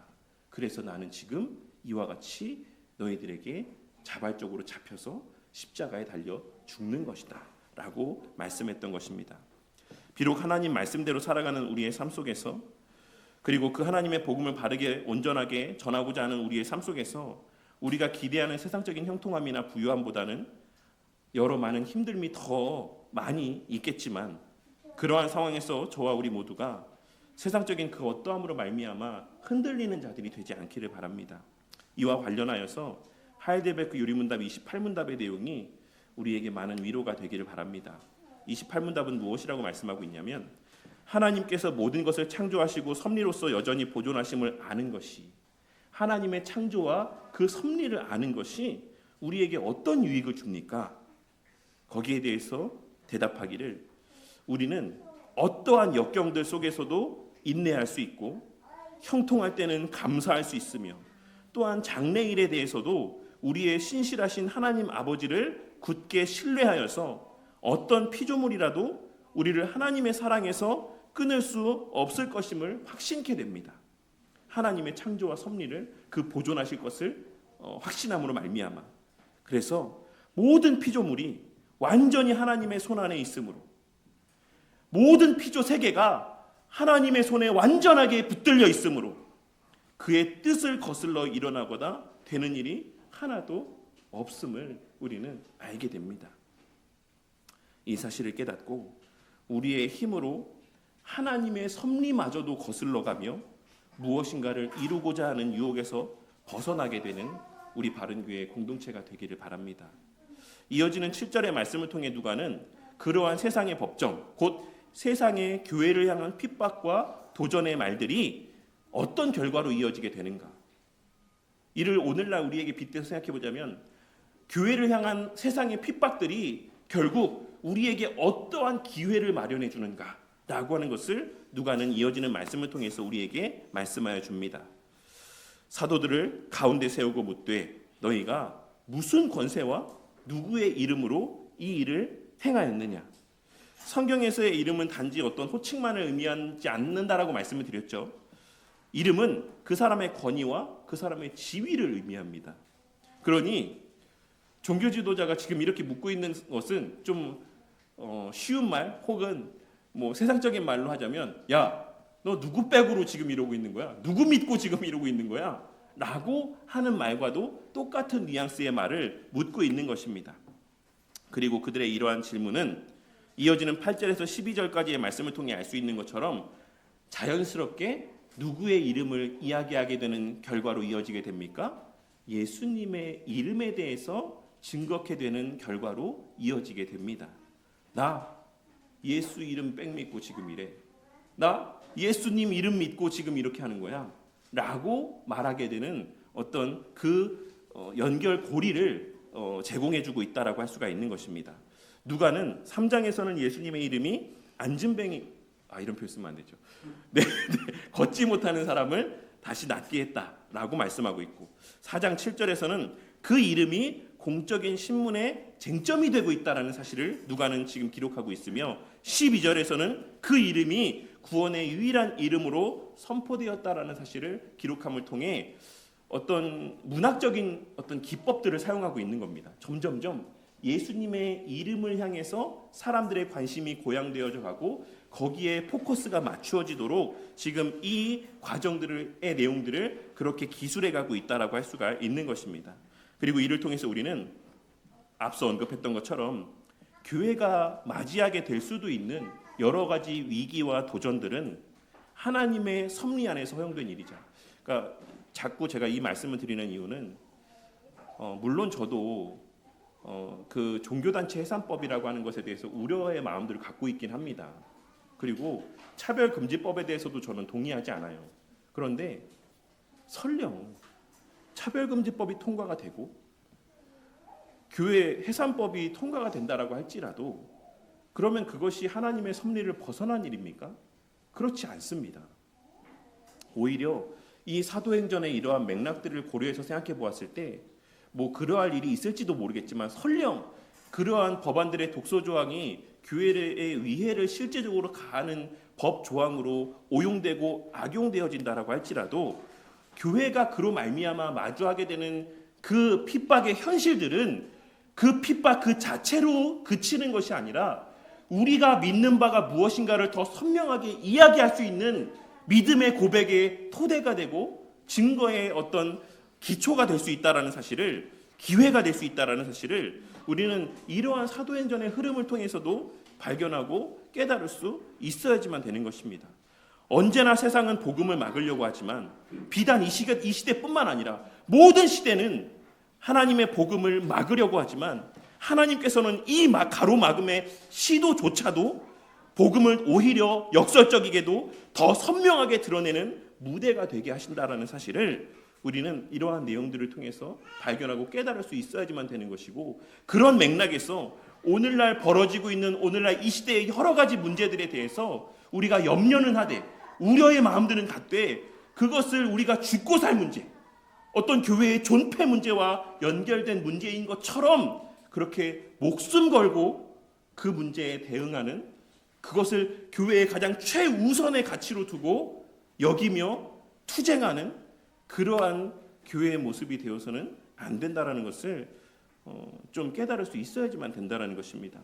A: 그래서 나는 지금 이와 같이 너희들에게 자발적으로 잡혀서 십자가에 달려 죽는 것이다 라고 말씀했던 것입니다. 비록 하나님 말씀대로 살아가는 우리의 삶 속에서, 그리고 그 하나님의 복음을 바르게 온전하게 전하고자 하는 우리의 삶 속에서 우리가 기대하는 세상적인 형통함이나 부유함보다는 여러 많은 힘듦이 더 많이 있겠지만, 그러한 상황에서 저와 우리 모두가 세상적인 그 어떠함으로 말미암아 흔들리는 자들이 되지 않기를 바랍니다. 이와 관련하여서 하이델베르크 유리문답 28문답의 내용이 우리에게 많은 위로가 되기를 바랍니다. 28문답은 무엇이라고 말씀하고 있냐면, 하나님께서 모든 것을 창조하시고 섭리로서 여전히 보존하심을 아는 것이, 하나님의 창조와 그 섭리를 아는 것이 우리에게 어떤 유익을 줍니까? 거기에 대해서 대답하기를, 우리는 어떠한 역경들 속에서도 인내할 수 있고 형통할 때는 감사할 수 있으며, 또한 장래일에 대해서도 우리의 신실하신 하나님 아버지를 굳게 신뢰하여서 어떤 피조물이라도 우리를 하나님의 사랑에서 끊을 수 없을 것임을 확신케 됩니다. 하나님의 창조와 섭리를 그 보존하실 것을 확신함으로 말미암아, 그래서 모든 피조물이 완전히 하나님의 손 안에 있으므로, 모든 피조 세계가 하나님의 손에 완전하게 붙들려 있으므로 그의 뜻을 거슬러 일어나거나 되는 일이 하나도 없음을 우리는 알게 됩니다. 이 사실을 깨닫고 우리의 힘으로 하나님의 섭리마저도 거슬러가며 무엇인가를 이루고자 하는 유혹에서 벗어나게 되는 우리 바른교회 공동체가 되기를 바랍니다. 이어지는 7절의 말씀을 통해 누가는 그러한 세상의 법정, 곧 세상의 교회를 향한 핍박과 도전의 말들이 어떤 결과로 이어지게 되는가, 이를 오늘날 우리에게 빗대서 생각해 보자면, 교회를 향한 세상의 핍박들이 결국 우리에게 어떠한 기회를 마련해 주는가 라고 하는 것을 누가는 이어지는 말씀을 통해서 우리에게 말씀하여 줍니다. 사도들을 가운데 세우고 묻되 너희가 무슨 권세와 누구의 이름으로 이 일을 행하였느냐. 성경에서의 이름은 단지 어떤 호칭만을 의미하지 않는다라고 말씀을 드렸죠. 이름은 그 사람의 권위와 그 사람의 지위를 의미합니다. 그러니 종교 지도자가 지금 이렇게 묻고 있는 것은 좀 쉬운 말, 혹은 뭐 세상적인 말로 하자면, 야, 너 누구 백으로 지금 이러고 있는 거야? 누구 믿고 지금 이러고 있는 거야? 라고 하는 말과도 똑같은 뉘앙스의 말을 묻고 있는 것입니다. 그리고 그들의 이러한 질문은 이어지는 8절에서 12절까지의 말씀을 통해 알 수 있는 것처럼 자연스럽게 누구의 이름을 이야기하게 되는 결과로 이어지게 됩니까? 예수님의 이름에 대해서 증거케 되는 결과로 이어지게 됩니다. 나 예수 이름 백 믿고 지금 이래. 나 예수님 이름 믿고 지금 이렇게 하는 거야 라고 말하게 되는 어떤 그 연결고리를 제공해주고 있다라고 할 수가 있는 것입니다. 누가는 3장에서는 예수님의 이름이 안진뱅이, 이런 표현 쓰면 안 되죠. 네, 걷지 못하는 사람을 다시 낫게 했다라고 말씀하고 있고, 4장 7절에서는 그 이름이 공적인 신문의 쟁점이 되고 있다라는 사실을 누가는 지금 기록하고 있으며, 12절에서는 그 이름이 구원의 유일한 이름으로 선포되었다라는 사실을 기록함을 통해 어떤 문학적인 어떤 기법들을 사용하고 있는 겁니다. 점점점 예수님의 이름을 향해서 사람들의 관심이 고양되어져 가고 거기에 포커스가 맞추어지도록 지금 이 과정들의 내용들을 그렇게 기술해 가고 있다라고 할 수가 있는 것입니다. 그리고 이를 통해서 우리는 앞서 언급했던 것처럼 교회가 맞이하게 될 수도 있는 여러 가지 위기와 도전들은 하나님의 섭리 안에서 허용된 일이죠. 그러니까 자꾸 제가 이 말씀을 드리는 이유는 물론 저도 그 종교단체 해산법이라고 하는 것에 대해서 우려의 마음들을 갖고 있긴 합니다. 그리고 차별금지법에 대해서도 저는 동의하지 않아요. 그런데 설령 차별금지법이 통과가 되고 교회 해산법이 통과가 된다라고 할지라도 그러면 그것이 하나님의 섭리를 벗어난 일입니까? 그렇지 않습니다. 오히려 이 사도행전의 이러한 맥락들을 고려해서 생각해 보았을 때 뭐 그러할 일이 있을지도 모르겠지만 설령 그러한 법안들의 독소 조항이 교회의 위해를 실제적으로 가하는 법 조항으로 오용되고 악용되어진다라고 할지라도 교회가 그로 말미암아 마주하게 되는 그 핍박의 현실들은 그 핍박 그 자체로 그치는 것이 아니라 우리가 믿는 바가 무엇인가를 더 선명하게 이야기할 수 있는 믿음의 고백의 토대가 되고 증거의 어떤 기초가 될 수 있다라는 사실을, 기회가 될 수 있다라는 사실을 우리는 이러한 사도행전의 흐름을 통해서도 발견하고 깨달을 수 있어야지만 되는 것입니다. 언제나 세상은 복음을 막으려고 하지만 비단 이 시대뿐만 아니라 모든 시대는 하나님의 복음을 막으려고 하지만 하나님께서는 이 가로막음의 시도조차도 복음을 오히려 역설적이게도 더 선명하게 드러내는 무대가 되게 하신다라는 사실을 우리는 이러한 내용들을 통해서 발견하고 깨달을 수 있어야지만 되는 것이고, 그런 맥락에서 오늘날 벌어지고 있는 오늘날 이 시대의 여러 가지 문제들에 대해서 우리가 염려는 하되 우려의 마음들은 갖되 그것을 우리가 죽고 살 문제, 어떤 교회의 존폐 문제와 연결된 문제인 것처럼 그렇게 목숨 걸고 그 문제에 대응하는, 그것을 교회의 가장 최우선의 가치로 두고 여기며 투쟁하는 그러한 교회의 모습이 되어서는 안 된다라는 것을 좀 깨달을 수 있어야지만 된다라는 것입니다.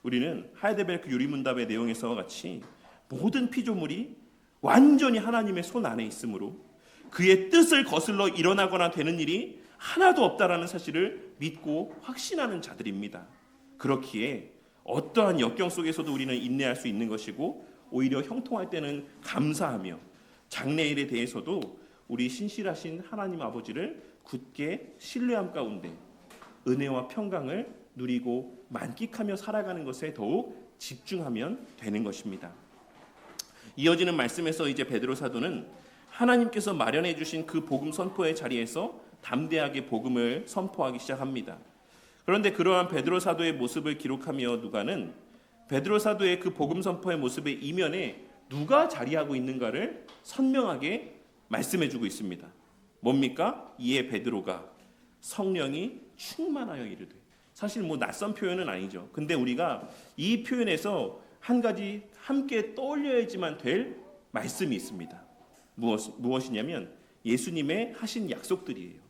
A: 우리는 하이델베르크 유리문답의 내용에서와 같이 모든 피조물이 완전히 하나님의 손 안에 있으므로 그의 뜻을 거슬러 일어나거나 되는 일이 하나도 없다라는 사실을 믿고 확신하는 자들입니다. 그렇기에 어떠한 역경 속에서도 우리는 인내할 수 있는 것이고, 오히려 형통할 때는 감사하며 장래일에 대해서도 우리 신실하신 하나님 아버지를 굳게 신뢰함 가운데 은혜와 평강을 누리고 만끽하며 살아가는 것에 더욱 집중하면 되는 것입니다. 이어지는 말씀에서 이제 베드로 사도는 하나님께서 마련해 주신 그 복음 선포의 자리에서 담대하게 복음을 선포하기 시작합니다. 그런데 그러한 베드로 사도의 모습을 기록하며 누가는 베드로 사도의 그 복음 선포의 모습의 이면에 누가 자리하고 있는가를 선명하게 말씀해 주고 있습니다. 뭡니까? 이에 베드로가 성령이 충만하여 이르되. 사실 낯선 표현은 아니죠. 근데 우리가 이 표현에서 한 가지 함께 떠올려야지만 될 말씀이 있습니다. 무엇이냐면 예수님의 하신 약속들이에요.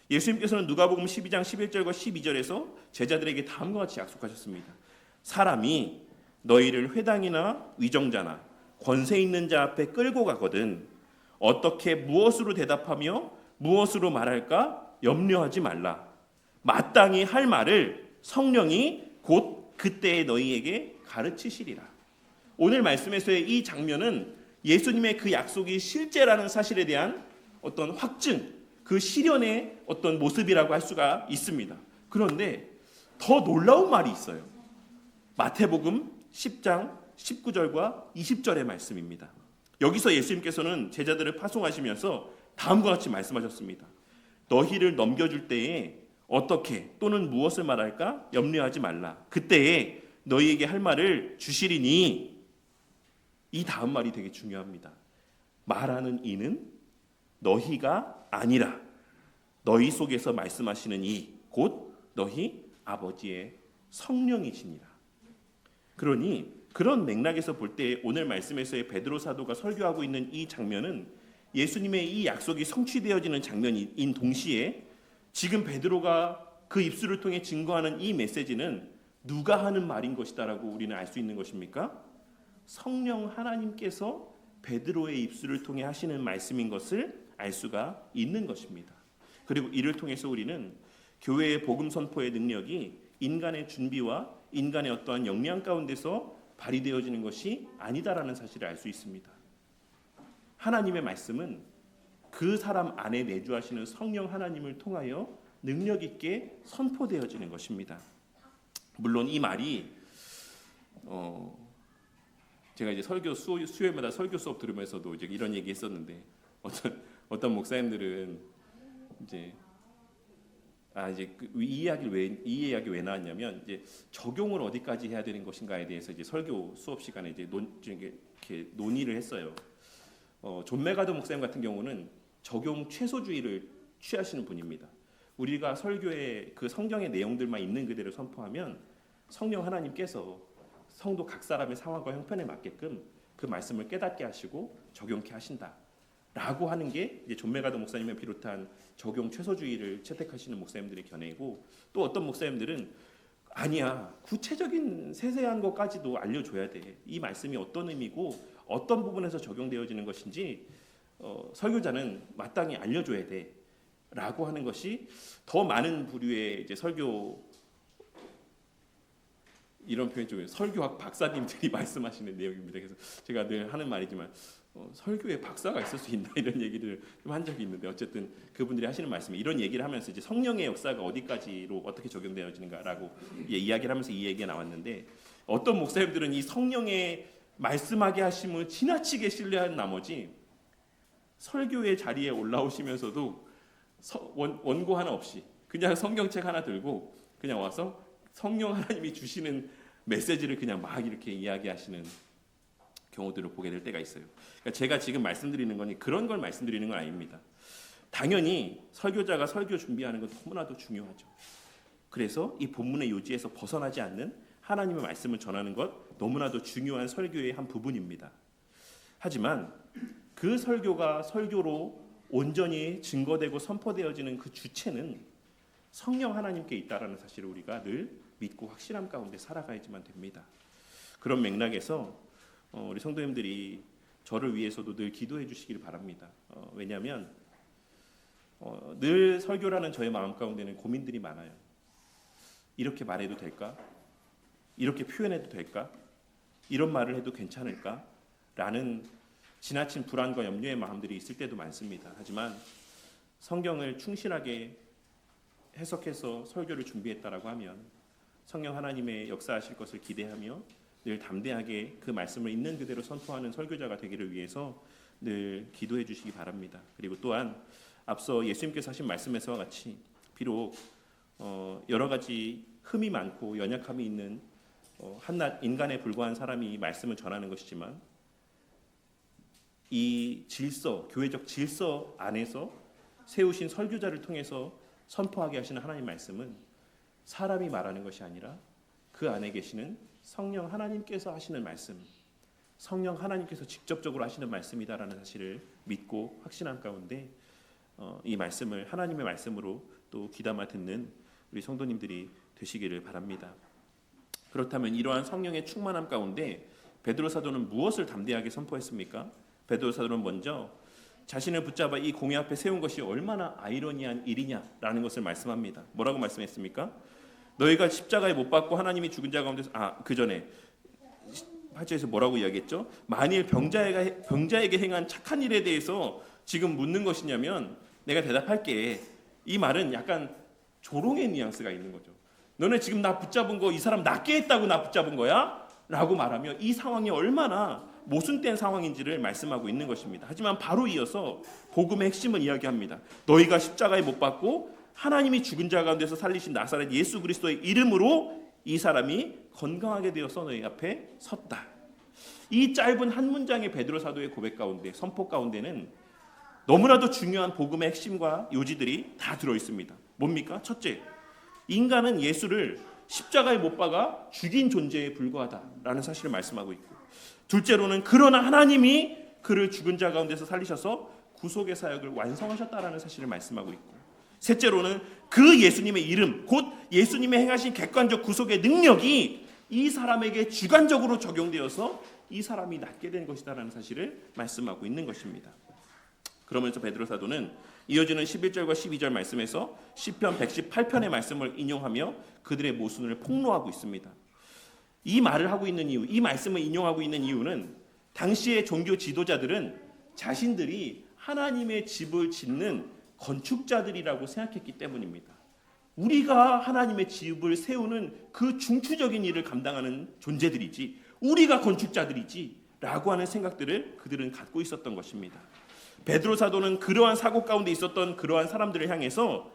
A: 예수님께서는 누가복음 12장 11절과 12절에서 제자들에게 다음과 같이 약속하셨습니다. 사람이 너희를 회당이나 위정자나 권세 있는 자 앞에 끌고 가거든 어떻게 무엇으로 대답하며 무엇으로 말할까 염려하지 말라. 마땅히 할 말을 성령이 곧 그때에 너희에게 가르치시리라. 오늘 말씀에서의 이 장면은 예수님의 그 약속이 실제라는 사실에 대한 어떤 확증, 그 실현의 어떤 모습이라고 할 수가 있습니다. 그런데 더 놀라운 말이 있어요. 마태복음 10장 19절과 20절의 말씀입니다. 여기서 예수님께서는 제자들을 파송하시면서 다음과 같이 말씀하셨습니다. 너희를 넘겨줄 때에 어떻게 또는 무엇을 말할까 염려하지 말라. 그때에 너희에게 할 말을 주시리니. 이 다음 말이 되게 중요합니다. 말하는 이는 너희가 아니라 너희 속에서 말씀하시는 이 곧 너희 아버지의 성령이시니라. 그러니 그런 맥락에서 볼 때 오늘 말씀에서의 베드로 사도가 설교하고 있는 이 장면은 예수님의 이 약속이 성취되어지는 장면인 동시에 지금 베드로가 그 입술을 통해 증거하는 이 메시지는 누가 하는 말인 것이다라고 우리는 알 수 있는 것입니까? 성령 하나님께서 베드로의 입술을 통해 하시는 말씀인 것을 알 수가 있는 것입니다. 그리고 이를 통해서 우리는 교회의 복음 선포의 능력이 인간의 준비와 인간의 어떠한 역량 가운데서 발휘되어지는 것이 아니다라는 사실을 알 수 있습니다. 하나님의 말씀은 그 사람 안에 내주하시는 성령 하나님을 통하여 능력 있게 선포되어지는 것입니다. 물론 이 말이 제가 이제 수요일마다 설교 수업 들으면서도 이제 이런 얘기 했었는데 어떤 목사님들은 이제 이 이야기를 왜 나왔냐면 이제 적용을 어디까지 해야 되는 것인가에 대해서 이제 설교 수업 시간에 이제 이렇게 논의를 했어요. 존 메가더 목사님 같은 경우는 적용 최소주의를 취하시는 분입니다. 우리가 설교에 그 성경의 내용들만 있는 그대로 선포하면 성령 하나님께서 성도 각 사람의 상황과 형편에 맞게끔 그 말씀을 깨닫게 하시고 적용케 하신다. 라고 하는 게 이제 존 메가더 목사님을 비롯한 적용 최소주의를 채택하시는 목사님들의 견해이고, 또 어떤 목사님들은 아니야, 구체적인 세세한 것까지도 알려줘야 돼. 이 말씀이 어떤 의미고 어떤 부분에서 적용되어지는 것인지 설교자는 마땅히 알려줘야 돼. 라고 하는 것이 더 많은 부류의 이제 설교, 이런 표현 중에 설교학 박사님들이 말씀하시는 내용입니다. 그래서 제가 늘 하는 말이지만 설교에 박사가 있을 수 있나 이런 얘기를 좀 한 적이 있는데, 어쨌든 그분들이 하시는 말씀이 이런 얘기를 하면서 이제 성령의 역사가 어디까지로 어떻게 적용되어지는가라고 이야기를 하면서 이 얘기가 나왔는데, 어떤 목사님들은 이 성령의 말씀하게 하심을 지나치게 신뢰한 나머지 설교의 자리에 올라오시면서도 원고 하나 없이 그냥 성경책 하나 들고 그냥 와서 성령 하나님이 주시는 메시지를 그냥 막 이렇게 이야기하시는 경우들을 보게 될 때가 있어요. 그러니까 제가 지금 말씀드리는 거니 그런 걸 말씀드리는 건 아닙니다. 당연히 설교자가 설교 준비하는 건 너무나도 중요하죠. 그래서 이 본문의 요지에서 벗어나지 않는 하나님의 말씀을 전하는 것 너무나도 중요한 설교의 한 부분입니다. 하지만 그 설교가 설교로 온전히 증거되고 선포되어지는 그 주체는 성령 하나님께 있다라는 사실을 우리가 늘 믿고 확신함 가운데 살아가야지만 됩니다. 그런 맥락에서 우리 성도님들이 저를 위해서도 늘 기도해 주시길 바랍니다. 왜냐하면 늘 설교라는 저의 마음 가운데는 고민들이 많아요. 이렇게 말해도 될까? 이렇게 표현해도 될까? 이런 말을 해도 괜찮을까? 라는 지나친 불안과 염려의 마음들이 있을 때도 많습니다. 하지만 성경을 충실하게 해석해서 설교를 준비했다라고 하면 성령 하나님의 역사하실 것을 기대하며 늘 담대하게 그 말씀을 있는 그대로 선포하는 설교자가 되기를 위해서 늘 기도해 주시기 바랍니다. 그리고 또한 앞서 예수님께서 하신 말씀에서와 같이 비록 여러 가지 흠이 많고 연약함이 있는 한낱 인간에 불과한 사람이 말씀을 전하는 것이지만, 이 질서, 교회적 질서 안에서 세우신 설교자를 통해서 선포하게 하시는 하나님 말씀은 사람이 말하는 것이 아니라 그 안에 계시는 성령 하나님께서 하시는 말씀, 성령 하나님께서 직접적으로 하시는 말씀이다라는 사실을 믿고 확신한 가운데 이 말씀을 하나님의 말씀으로 또 귀담아 듣는 우리 성도님들이 되시기를 바랍니다. 그렇다면 이러한 성령의 충만함 가운데 베드로 사도는 무엇을 담대하게 선포했습니까? 베드로 사도는 먼저 자신을 붙잡아 이 공회 앞에 세운 것이 얼마나 아이러니한 일이냐라는 것을 말씀합니다. 뭐라고 말씀했습니까? 너희가 십자가에 못 박고 하나님이 죽은 자 가운데서 그 전에 8절에서 뭐라고 이야기했죠? 만일 병자에게 행한 착한 일에 대해서 지금 묻는 것이냐면 내가 대답할게. 이 말은 약간 조롱의 뉘앙스가 있는 거죠. 너네 지금 나 붙잡은 거 이 사람 낫게 했다고 나 붙잡은 거야? 라고 말하며 이 상황이 얼마나 모순된 상황인지를 말씀하고 있는 것입니다. 하지만 바로 이어서 복음의 핵심을 이야기합니다. 너희가 십자가에 못 박고 하나님이 죽은 자 가운데서 살리신 나사렛 예수 그리스도의 이름으로 이 사람이 건강하게 되어서 너희 앞에 섰다. 이 짧은 한 문장의 베드로 사도의 고백 가운데, 선포 가운데는 너무나도 중요한 복음의 핵심과 요지들이 다 들어 있습니다. 뭡니까? 첫째, 인간은 예수를 십자가에 못 박아 죽인 존재에 불과하다라는 사실을 말씀하고 있고, 둘째로는 그러나 하나님이 그를 죽은 자 가운데서 살리셔서 구속의 사역을 완성하셨다라는 사실을 말씀하고 있고, 셋째로는 그 예수님의 이름, 곧 예수님의 행하신 객관적 구속의 능력이 이 사람에게 주관적으로 적용되어서 이 사람이 낫게 된 것이다라는 사실을 말씀하고 있는 것입니다. 그러면서 베드로 사도는 이어지는 11절과 12절 말씀에서 시편 118편의 말씀을 인용하며 그들의 모순을 폭로하고 있습니다. 이 말을 하고 있는 이유, 이 말씀을 인용하고 있는 이유는 당시의 종교 지도자들은 자신들이 하나님의 집을 짓는 건축자들이라고 생각했기 때문입니다. 우리가 하나님의 집을 세우는 그 중추적인 일을 감당하는 존재들이지, 우리가 건축자들이지 라고 하는 생각들을 그들은 갖고 있었던 것입니다. 베드로 사도는 그러한 사고 가운데 있었던 그러한 사람들을 향해서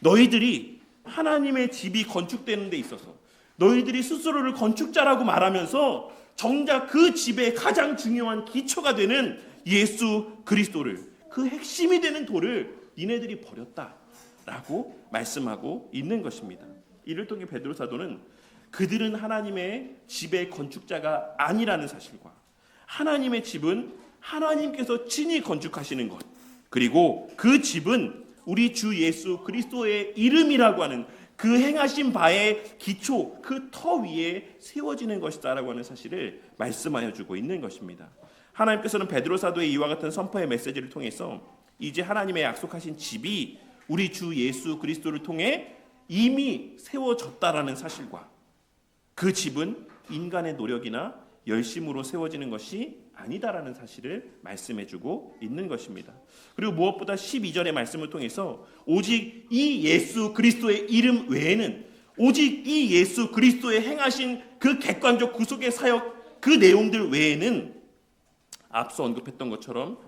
A: 너희들이 하나님의 집이 건축되는 데 있어서 너희들이 스스로를 건축자라고 말하면서 정작 그 집의 가장 중요한 기초가 되는 예수 그리스도를, 그 핵심이 되는 돌을 니네들이 버렸다라고 말씀하고 있는 것입니다. 이를 통해 베드로 사도는 그들은 하나님의 집의 건축자가 아니라는 사실과 하나님의 집은 하나님께서 친히 건축하시는 것, 그리고 그 집은 우리 주 예수 그리스도의 이름이라고 하는 그 행하신 바의 기초, 그 터 위에 세워지는 것이다라고 하는 사실을 말씀하여 주고 있는 것입니다. 하나님께서는 베드로 사도의 이와 같은 선포의 메시지를 통해서 이제 하나님의 약속하신 집이 우리 주 예수 그리스도를 통해 이미 세워졌다라는 사실과, 그 집은 인간의 노력이나 열심으로 세워지는 것이 아니다라는 사실을 말씀해주고 있는 것입니다. 그리고 무엇보다 12절의 말씀을 통해서 오직 이 예수 그리스도의 이름 외에는, 오직 이 예수 그리스도의 행하신 그 객관적 구속의 사역, 그 내용들 외에는 앞서 언급했던 것처럼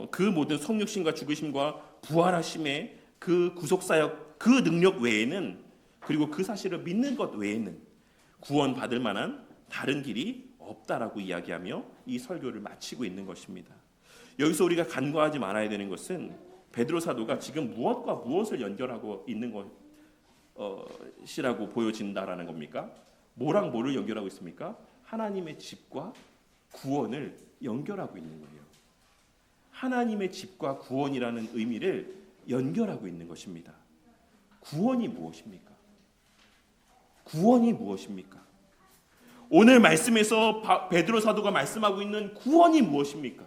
A: 그 모든 성육신과 죽으심과 부활하심의 그 구속사역, 그 능력 외에는, 그리고 그 사실을 믿는 것 외에는 구원받을 만한 다른 길이 없다라고 이야기하며 이 설교를 마치고 있는 것입니다. 여기서 우리가 간과하지 말아야 되는 것은 베드로 사도가 지금 무엇과 무엇을 연결하고 있는 것이라고 보여진다라는 겁니까? 뭐랑 뭐를 연결하고 있습니까? 하나님의 집과 구원을 연결하고 있는 거예요. 하나님의 집과 구원이라는 의미를 연결하고 있는 것입니다. 구원이 무엇입니까? 구원이 무엇입니까? 오늘 말씀에서 베드로 사도가 말씀하고 있는 구원이 무엇입니까?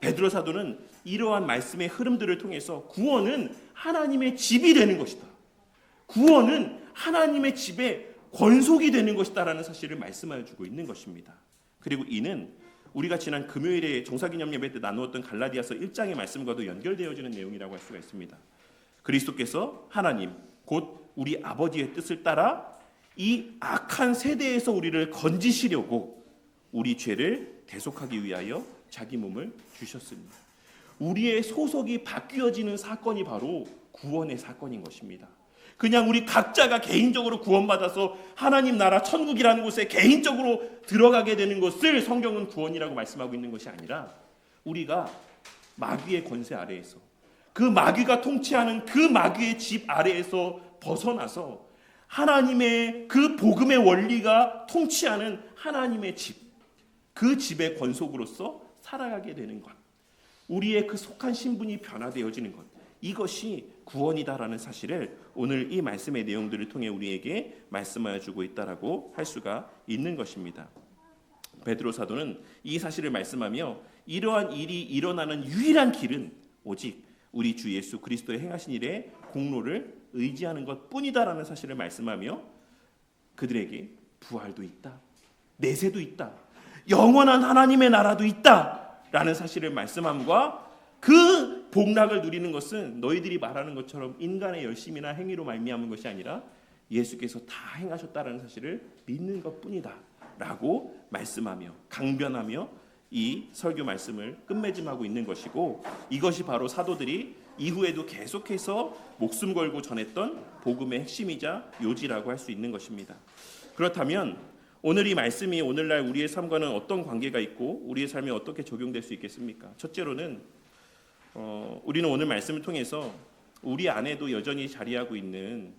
A: 베드로 사도는 이러한 말씀의 흐름들을 통해서 구원은 하나님의 집이 되는 것이다, 구원은 하나님의 집의 권속이 되는 것이다라는 사실을 말씀하여 주고 있는 것입니다. 그리고 이는 우리가 지난 금요일에 종사기념 예배 때 나누었던 갈라디아서 1장의 말씀과도 연결되어지는 내용이라고 할 수가 있습니다. 그리스도께서 하나님 곧 우리 아버지의 뜻을 따라 이 악한 세대에서 우리를 건지시려고 우리 죄를 대속하기 위하여 자기 몸을 주셨습니다. 우리의 소속이 바뀌어지는 사건이 바로 구원의 사건인 것입니다. 그냥 우리 각자가 개인적으로 구원받아서 하나님 나라 천국이라는 곳에 개인적으로 들어가게 되는 것을 성경은 구원이라고 말씀하고 있는 것이 아니라, 우리가 마귀의 권세 아래에서, 그 마귀가 통치하는 그 마귀의 집 아래에서 벗어나서 하나님의 그 복음의 원리가 통치하는 하나님의 집, 그 집의 권속으로서 살아가게 되는 것, 우리의 그 속한 신분이 변화되어지는 것, 이것이 구원이다라는 사실을 오늘 이 말씀의 내용들을 통해 우리에게 말씀하여 주고 있다라고 할 수가 있는 것입니다. 베드로 사도는 이 사실을 말씀하며 이러한 일이 일어나는 유일한 길은 오직 우리 주 예수 그리스도의 행하신 일의 공로를 의지하는 것뿐이다라는 사실을 말씀하며 그들에게 부활도 있다, 내세도 있다, 영원한 하나님의 나라도 있다라는 사실을 말씀함과, 그 복락을 누리는 것은 너희들이 말하는 것처럼 인간의 열심이나 행위로 말미암은 것이 아니라 예수께서 다 행하셨다라는 사실을 믿는 것뿐이다라고 말씀하며 강변하며 이 설교 말씀을 끝맺음하고 있는 것이고, 이것이 바로 사도들이 이후에도 계속해서 목숨 걸고 전했던 복음의 핵심이자 요지라고 할 수 있는 것입니다. 그렇다면 오늘 이 말씀이 오늘날 우리의 삶과는 어떤 관계가 있고 우리의 삶에 어떻게 적용될 수 있겠습니까? 첫째로는 우리는 오늘 말씀을 통해서 우리 안에도 여전히 자리하고 있는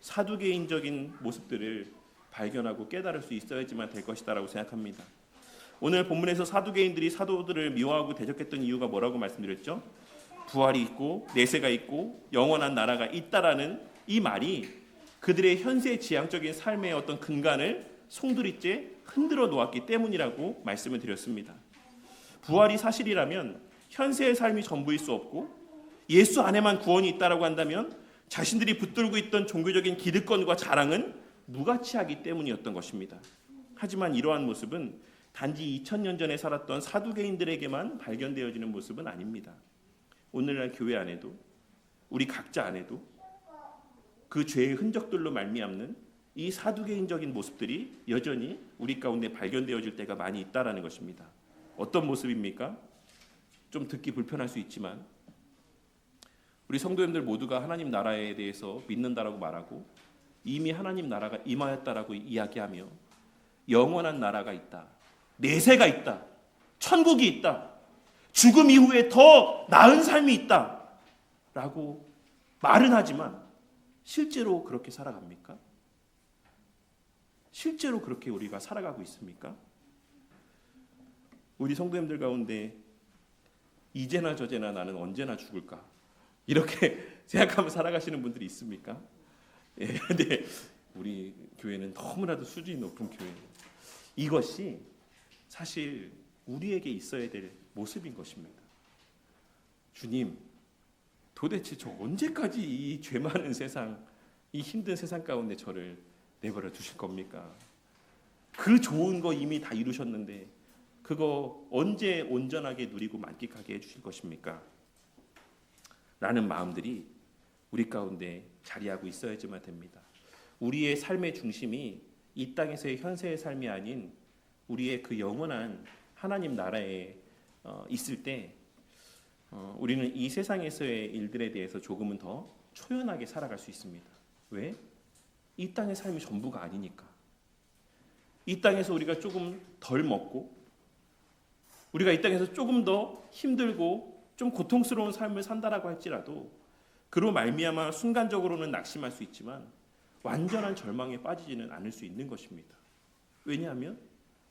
A: 사두개인적인 모습들을 발견하고 깨달을 수 있어야지만 될 것이다라고 생각합니다. 오늘 본문에서 사두개인들이 사도들을 미워하고 대적했던 이유가 뭐라고 말씀드렸죠? 부활이 있고 내세가 있고 영원한 나라가 있다라는 이 말이 그들의 현세 지향적인 삶의 어떤 근간을 송두리째 흔들어 놓았기 때문이라고 말씀을 드렸습니다. 부활이 사실이라면 현세의 삶이 전부일 수 없고, 예수 안에만 구원이 있다라고 한다면 자신들이 붙들고 있던 종교적인 기득권과 자랑은 무가치하기 때문이었던 것입니다. 하지만 이러한 모습은 단지 2000년 전에 살았던 사두개인들에게만 발견되어지는 모습은 아닙니다. 오늘날 교회 안에도, 우리 각자 안에도 그 죄의 흔적들로 말미암는 이 사두개인적인 모습들이 여전히 우리 가운데 발견되어질 때가 많이 있다라는 것입니다. 어떤 모습입니까? 좀 듣기 불편할 수 있지만 우리 성도님들 모두가 하나님 나라에 대해서 믿는다라고 말하고 이미 하나님 나라가 임하였다라고 이야기하며 영원한 나라가 있다, 내세가 있다, 천국이 있다, 죽음 이후에 더 나은 삶이 있다라고 말은 하지만 실제로 그렇게 살아갑니까? 실제로 그렇게 우리가 살아가고 있습니까? 우리 성도님들 가운데 이제나 저제나 나는 언제나 죽을까 이렇게 생각하며 살아가시는 분들이 있습니까? 예, 근데 우리 교회는 너무나도 수준이 높은 교회예요. 이것이 사실 우리에게 있어야 될 모습인 것입니다. 주님, 도대체 저 언제까지 이 죄 많은 세상, 이 힘든 세상 가운데 저를 내버려 두실 겁니까? 그 좋은 거 이미 다 이루셨는데 그거 언제 온전하게 누리고 만끽하게 해주실 것입니까? 라는 마음들이 우리 가운데 자리하고 있어야지만 됩니다. 우리의 삶의 중심이 이 땅에서의 현세의 삶이 아닌 우리의 그 영원한 하나님 나라에 있을 때 우리는 이 세상에서의 일들에 대해서 조금은 더 초연하게 살아갈 수 있습니다. 왜? 이 땅의 삶이 전부가 아니니까. 이 땅에서 우리가 조금 덜 먹고 우리가 이 땅에서 조금 더 힘들고 좀 고통스러운 삶을 산다라고 할지라도 그로 말미암아 순간적으로는 낙심할 수 있지만 완전한 절망에 빠지지는 않을 수 있는 것입니다. 왜냐하면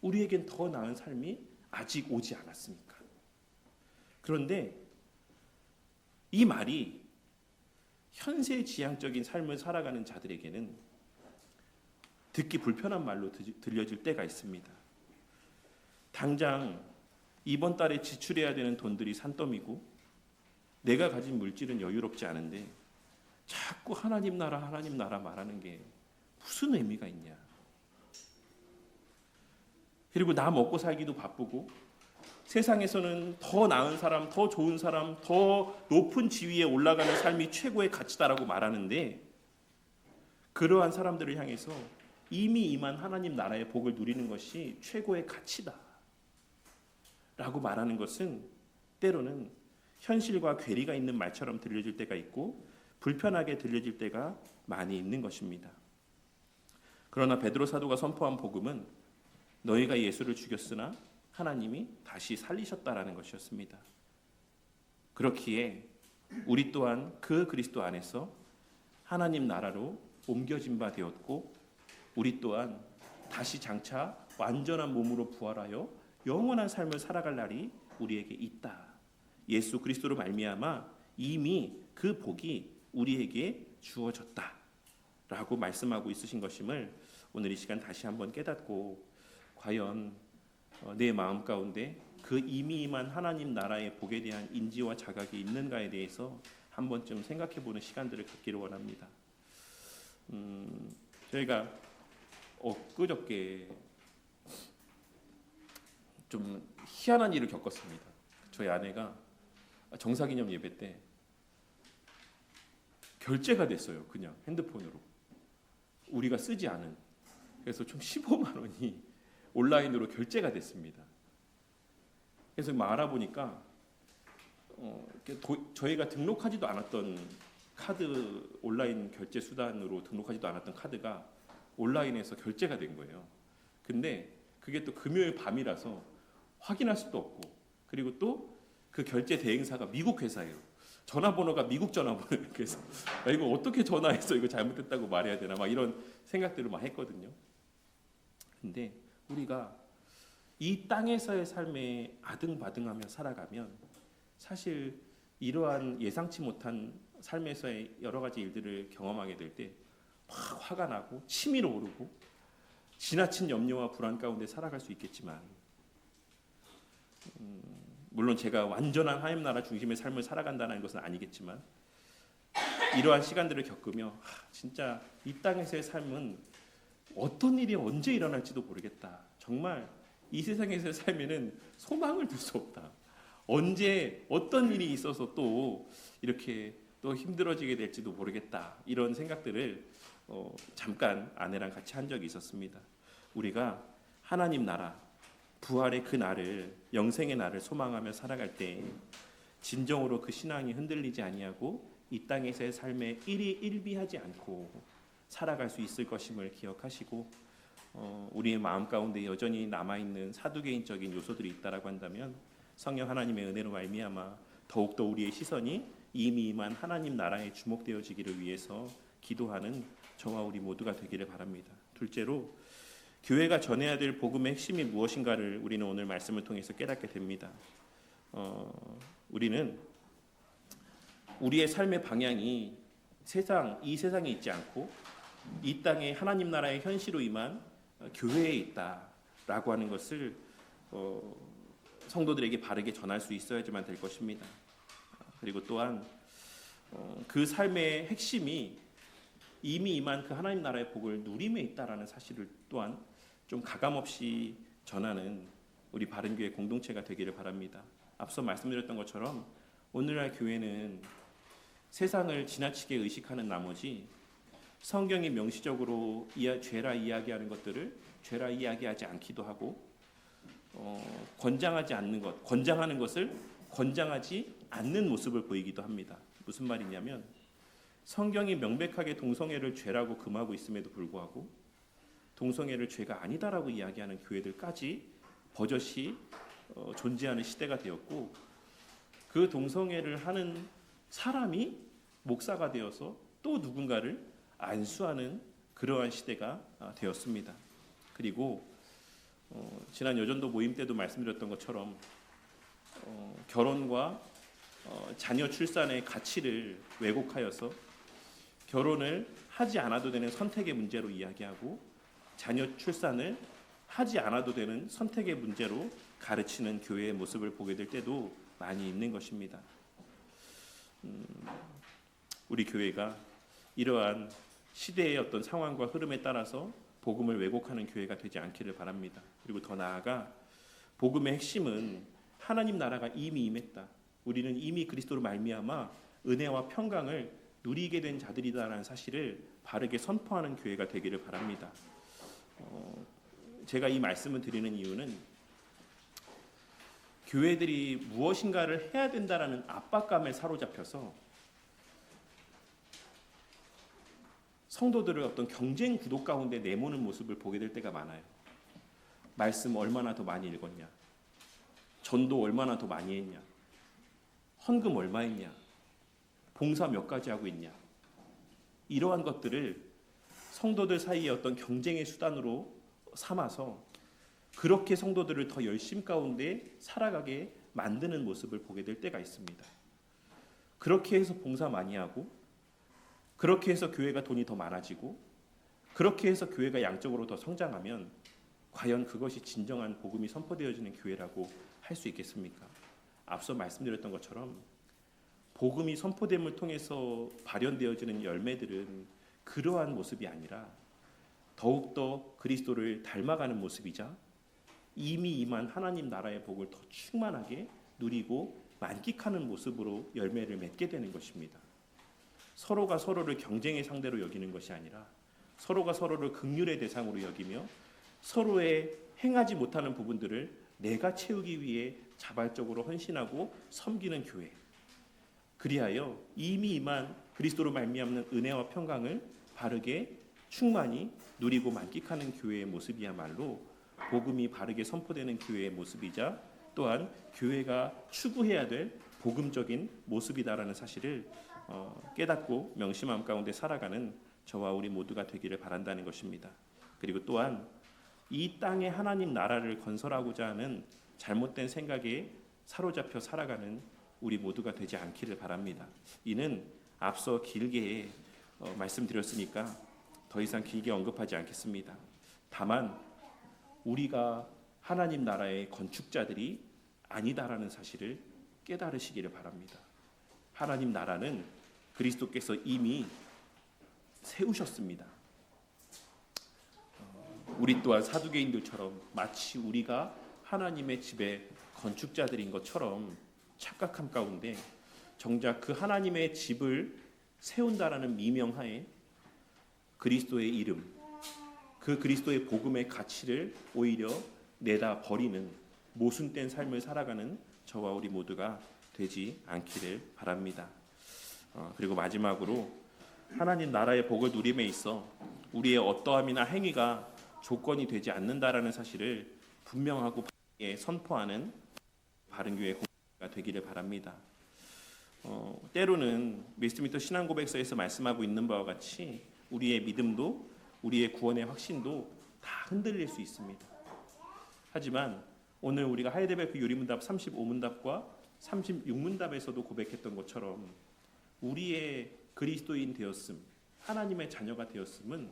A: 우리에겐 더 나은 삶이 아직 오지 않았으니까. 그런데 이 말이 현세지향적인 삶을 살아가는 자들에게는 듣기 불편한 말로 들려질 때가 있습니다. 당장 이번 달에 지출해야 되는 돈들이 산더미고 내가 가진 물질은 여유롭지 않은데 자꾸 하나님 나라 말하는 게 무슨 의미가 있냐. 그리고 나 먹고 살기도 바쁘고 세상에서는 더 나은 사람, 더 좋은 사람, 더 높은 지위에 올라가는 삶이 최고의 가치다라고 말하는데 그러한 사람들을 향해서 이미 임한 하나님 나라의 복을 누리는 것이 최고의 가치다 라고 말하는 것은 때로는 현실과 괴리가 있는 말처럼 들려질 때가 있고 불편하게 들려질 때가 많이 있는 것입니다. 그러나 베드로 사도가 선포한 복음은 너희가 예수를 죽였으나 하나님이 다시 살리셨다라는 것이었습니다. 그렇기에 우리 또한 그 그리스도 안에서 하나님 나라로 옮겨진 바 되었고 우리 또한 다시 장차 완전한 몸으로 부활하여 영원한 삶을 살아갈 날이 우리에게 있다. 예수 그리스도로 말미암아 이미 그 복이 우리에게 주어졌다라고 말씀하고 있으신 것임을 오늘 이 시간 다시 한번 깨닫고 과연 내 마음 가운데 그 이미 임한 하나님 나라의 복에 대한 인지와 자각이 있는가에 대해서 한 번쯤 생각해보는 시간들을 갖기를 원합니다. 저희가 엊그저께 좀 희한한 일을 겪었습니다. 저희 아내가 정사기념 예배 때 결제가 됐어요. 그냥 핸드폰으로 우리가 쓰지 않은. 그래서 총 15만 원이 온라인으로 결제가 됐습니다. 그래서 막 알아보니까 저희가 등록하지도 않았던 카드, 온라인 결제 수단으로 등록하지도 않았던 카드가 온라인에서 결제가 된 거예요. 근데 그게 또 금요일 밤이라서 확인할 수도 없고 그리고 또 그 결제 대행사가 미국 회사예요. 전화번호가 미국 전화번호예요. 그래서 이거 어떻게 전화해서 이거 잘못됐다고 말해야 되나 막 이런 생각들을 막 했거든요. 근데 우리가 이 땅에서의 삶에 아등바등하며 살아가면 사실 이러한 예상치 못한 삶에서의 여러 가지 일들을 경험하게 될 때 막 화가 나고 치밀어 오르고 지나친 염려와 불안 가운데 살아갈 수 있겠지만 물론 제가 완전한 하나님 나라 중심의 삶을 살아간다는 것은 아니겠지만 이러한 시간들을 겪으며 진짜 이 땅에서의 삶은 어떤 일이 언제 일어날지도 모르겠다. 정말 이 세상에서의 삶에는 소망을 둘 수 없다. 언제 어떤 일이 있어서 또 이렇게 또 힘들어지게 될지도 모르겠다. 이런 생각들을 잠깐 아내랑 같이 한 적이 있었습니다. 우리가 하나님 나라, 부활의 그 날을, 영생의 날을 소망하며 살아갈 때 진정으로 그 신앙이 흔들리지 아니하고 이 땅에서의 삶에 일희일비하지 않고 살아갈 수 있을 것임을 기억하시고 우리의 마음 가운데 여전히 남아있는 사두개인적인 요소들이 있다라고 한다면 성령 하나님의 은혜로 말미암아 더욱더 우리의 시선이 이미 임한 하나님 나라에 주목되어지기를 위해서 기도하는 저와 우리 모두가 되기를 바랍니다. 둘째로 교회가 전해야 될 복음의 핵심이 무엇인가를 우리는 오늘 말씀을 통해서 깨닫게 됩니다. 우리는 우리의 삶의 방향이 이 세상에 있지 않고 이 땅에 하나님 나라의 현실로 임한 교회에 있다라고 하는 것을 성도들에게 바르게 전할 수 있어야지만 될 것입니다. 그리고 또한 그 삶의 핵심이 이미 임한 그 하나님 나라의 복을 누림에 있다라는 사실을 또한 좀 가감없이 전하는 우리 바른교회 공동체가 되기를 바랍니다. 앞서 말씀드렸던 것처럼 오늘날 교회는 세상을 지나치게 의식하는 나머지 성경이 명시적으로 죄라 이야기하는 것들을 죄라 이야기하지 않기도 하고 권장하는 것을 권장하지 않는 모습을 보이기도 합니다. 무슨 말이냐면 성경이 명백하게 동성애를 죄라고 금하고 있음에도 불구하고 동성애를 죄가 아니다라고 이야기하는 교회들까지 버젓이 존재하는 시대가 되었고, 그 동성애를 하는 사람이 목사가 되어서 또 누군가를 안수하는 그러한 시대가 되었습니다. 그리고 지난 여전도 모임 때도 말씀드렸던 것처럼 결혼과 자녀 출산의 가치를 왜곡하여서 결혼을 하지 않아도 되는 선택의 문제로 이야기하고 자녀 출산을 하지 않아도 되는 선택의 문제로 가르치는 교회의 모습을 보게 될 때도 많이 있는 것입니다. 우리 교회가 이러한 시대의 어떤 상황과 흐름에 따라서 복음을 왜곡하는 교회가 되지 않기를 바랍니다. 그리고 더 나아가 복음의 핵심은 하나님 나라가 이미 임했다. 우리는 이미 그리스도로 말미암아 은혜와 평강을 누리게 된 자들이다라는 사실을 바르게 선포하는 교회가 되기를 바랍니다. 제가 이 말씀을 드리는 이유는 교회들이 무엇인가를 해야 된다라는 압박감에 사로잡혀서 성도들을 어떤 경쟁 구도 가운데 내모는 모습을 보게 될 때가 많아요. 말씀 얼마나 더 많이 읽었냐, 전도 얼마나 더 많이 했냐, 헌금 얼마 했냐, 봉사 몇 가지 하고 있냐, 이러한 것들을 성도들 사이에 어떤 경쟁의 수단으로 삼아서 그렇게 성도들을 더 열심 가운데 살아가게 만드는 모습을 보게 될 때가 있습니다. 그렇게 해서 봉사 많이 하고, 그렇게 해서 교회가 돈이 더 많아지고, 그렇게 해서 교회가 양적으로 더 성장하면 과연 그것이 진정한 복음이 선포되어지는 교회라고 할 수 있겠습니까? 앞서 말씀드렸던 것처럼 복음이 선포됨을 통해서 발현되어지는 열매들은 그러한 모습이 아니라 더욱더 그리스도를 닮아가는 모습이자 이미 임한 하나님 나라의 복을 더 충만하게 누리고 만끽하는 모습으로 열매를 맺게 되는 것입니다. 서로가 서로를 경쟁의 상대로 여기는 것이 아니라 서로가 서로를 긍휼의 대상으로 여기며 서로의 행하지 못하는 부분들을 내가 채우기 위해 자발적으로 헌신하고 섬기는 교회. 그리하여 이미 임한 그리스도로 말미암는 은혜와 평강을 바르게 충만히 누리고 만끽하는 교회의 모습이야말로 복음이 바르게 선포되는 교회의 모습이자 또한 교회가 추구해야 될 복음적인 모습이다라는 사실을 깨닫고 명심함 가운데 살아가는 저와 우리 모두가 되기를 바란다는 것입니다. 그리고 또한 이 땅에 하나님 나라를 건설하고자 하는 잘못된 생각에 사로잡혀 살아가는 우리 모두가 되지 않기를 바랍니다. 이는 앞서 길게 말씀드렸으니까 더 이상 길게 언급하지 않겠습니다. 다만 우리가 하나님 나라의 건축자들이 아니다라는 사실을 깨달으시기를 바랍니다. 하나님 나라는 그리스도께서 이미 세우셨습니다. 우리 또한 사두개인들처럼 마치 우리가 하나님의 집의 건축자들인 것처럼 착각함 가운데 정작 그 하나님의 집을 세운다라는 미명하에 그리스도의 이름, 그 그리스도의 복음의 가치를 오히려 내다 버리는 모순된 삶을 살아가는 저와 우리 모두가 되지 않기를 바랍니다. 그리고 마지막으로 하나님 나라의 복을 누림에 있어 우리의 어떠함이나 행위가 조건이 되지 않는다라는 사실을 분명하고 바르게 선포하는 바른교회 공동체가 되기를 바랍니다. 때로는 웨스트민스터 신앙고백서에서 말씀하고 있는 바와 같이 우리의 믿음도 우리의 구원의 확신도 다 흔들릴 수 있습니다. 하지만 오늘 우리가 하이델베르크 유리문답 35문답과 36문답에서도 고백했던 것처럼 우리의 그리스도인 되었음, 하나님의 자녀가 되었음은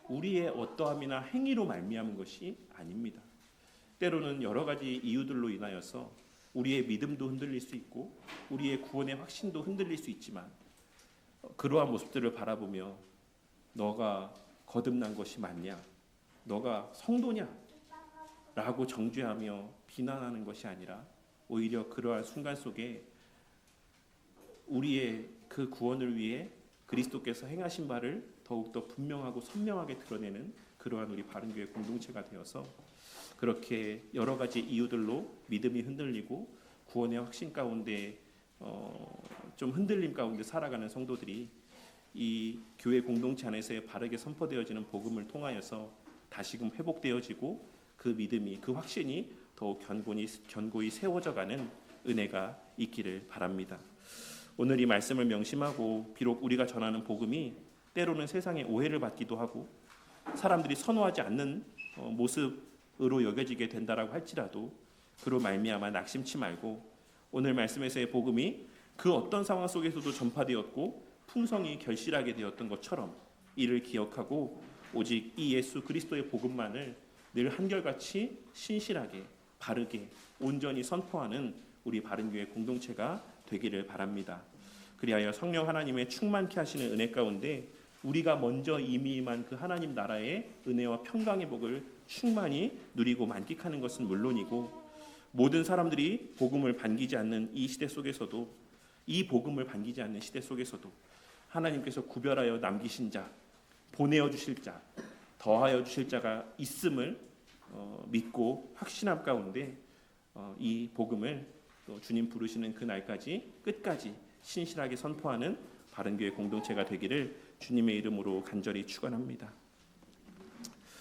A: 우리의 어떠함이나 행위로 말미암은 것이 아닙니다. 때로는 여러 가지 이유들로 인하여서 우리의 믿음도 흔들릴 수 있고 우리의 구원의 확신도 흔들릴 수 있지만 그러한 모습들을 바라보며 너가 거듭난 것이 맞냐? 너가 성도냐? 라고 정죄하며 비난하는 것이 아니라 오히려 그러한 순간 속에 우리의 그 구원을 위해 그리스도께서 행하신 바를 더욱더 분명하고 선명하게 드러내는 그러한 우리 바른교회 공동체가 되어서 그렇게 여러 가지 이유들로 믿음이 흔들리고 구원의 확신 가운데 좀 흔들림 가운데 살아가는 성도들이 이 교회 공동체 안에서 바르게 선포되어지는 복음을 통하여서 다시금 회복되어지고 그 믿음이 그 확신이 더욱 견고히 세워져가는 은혜가 있기를 바랍니다. 오늘 이 말씀을 명심하고 비록 우리가 전하는 복음이 때로는 세상의 오해를 받기도 하고 사람들이 선호하지 않는 모습으로 여겨지게 된다라고 할지라도 그로 말미암아 낙심치 말고 오늘 말씀에서의 복음이 그 어떤 상황 속에서도 전파되었고 풍성히 결실하게 되었던 것처럼 이를 기억하고 오직 이 예수 그리스도의 복음만을 늘 한결같이 신실하게 바르게 온전히 선포하는 우리 바른교회 공동체가 되기를 바랍니다. 그리하여 성령 하나님의 충만케 하시는 은혜 가운데 우리가 먼저 이미 임한 그 하나님 나라의 은혜와 평강의 복을 충만히 누리고 만끽하는 것은 물론이고 모든 사람들이 복음을 반기지 않는 이 시대 속에서도 이 복음을 반기지 않는 시대 속에서도 하나님께서 구별하여 남기신 자, 보내어 주실 자, 더하여 주실 자가 있음을 믿고 확신함 가운데 이 복음을 또 주님 부르시는 그 날까지 끝까지 신실하게 선포하는 바른교회 공동체가 되기를 주님의 이름으로 간절히 축원합니다.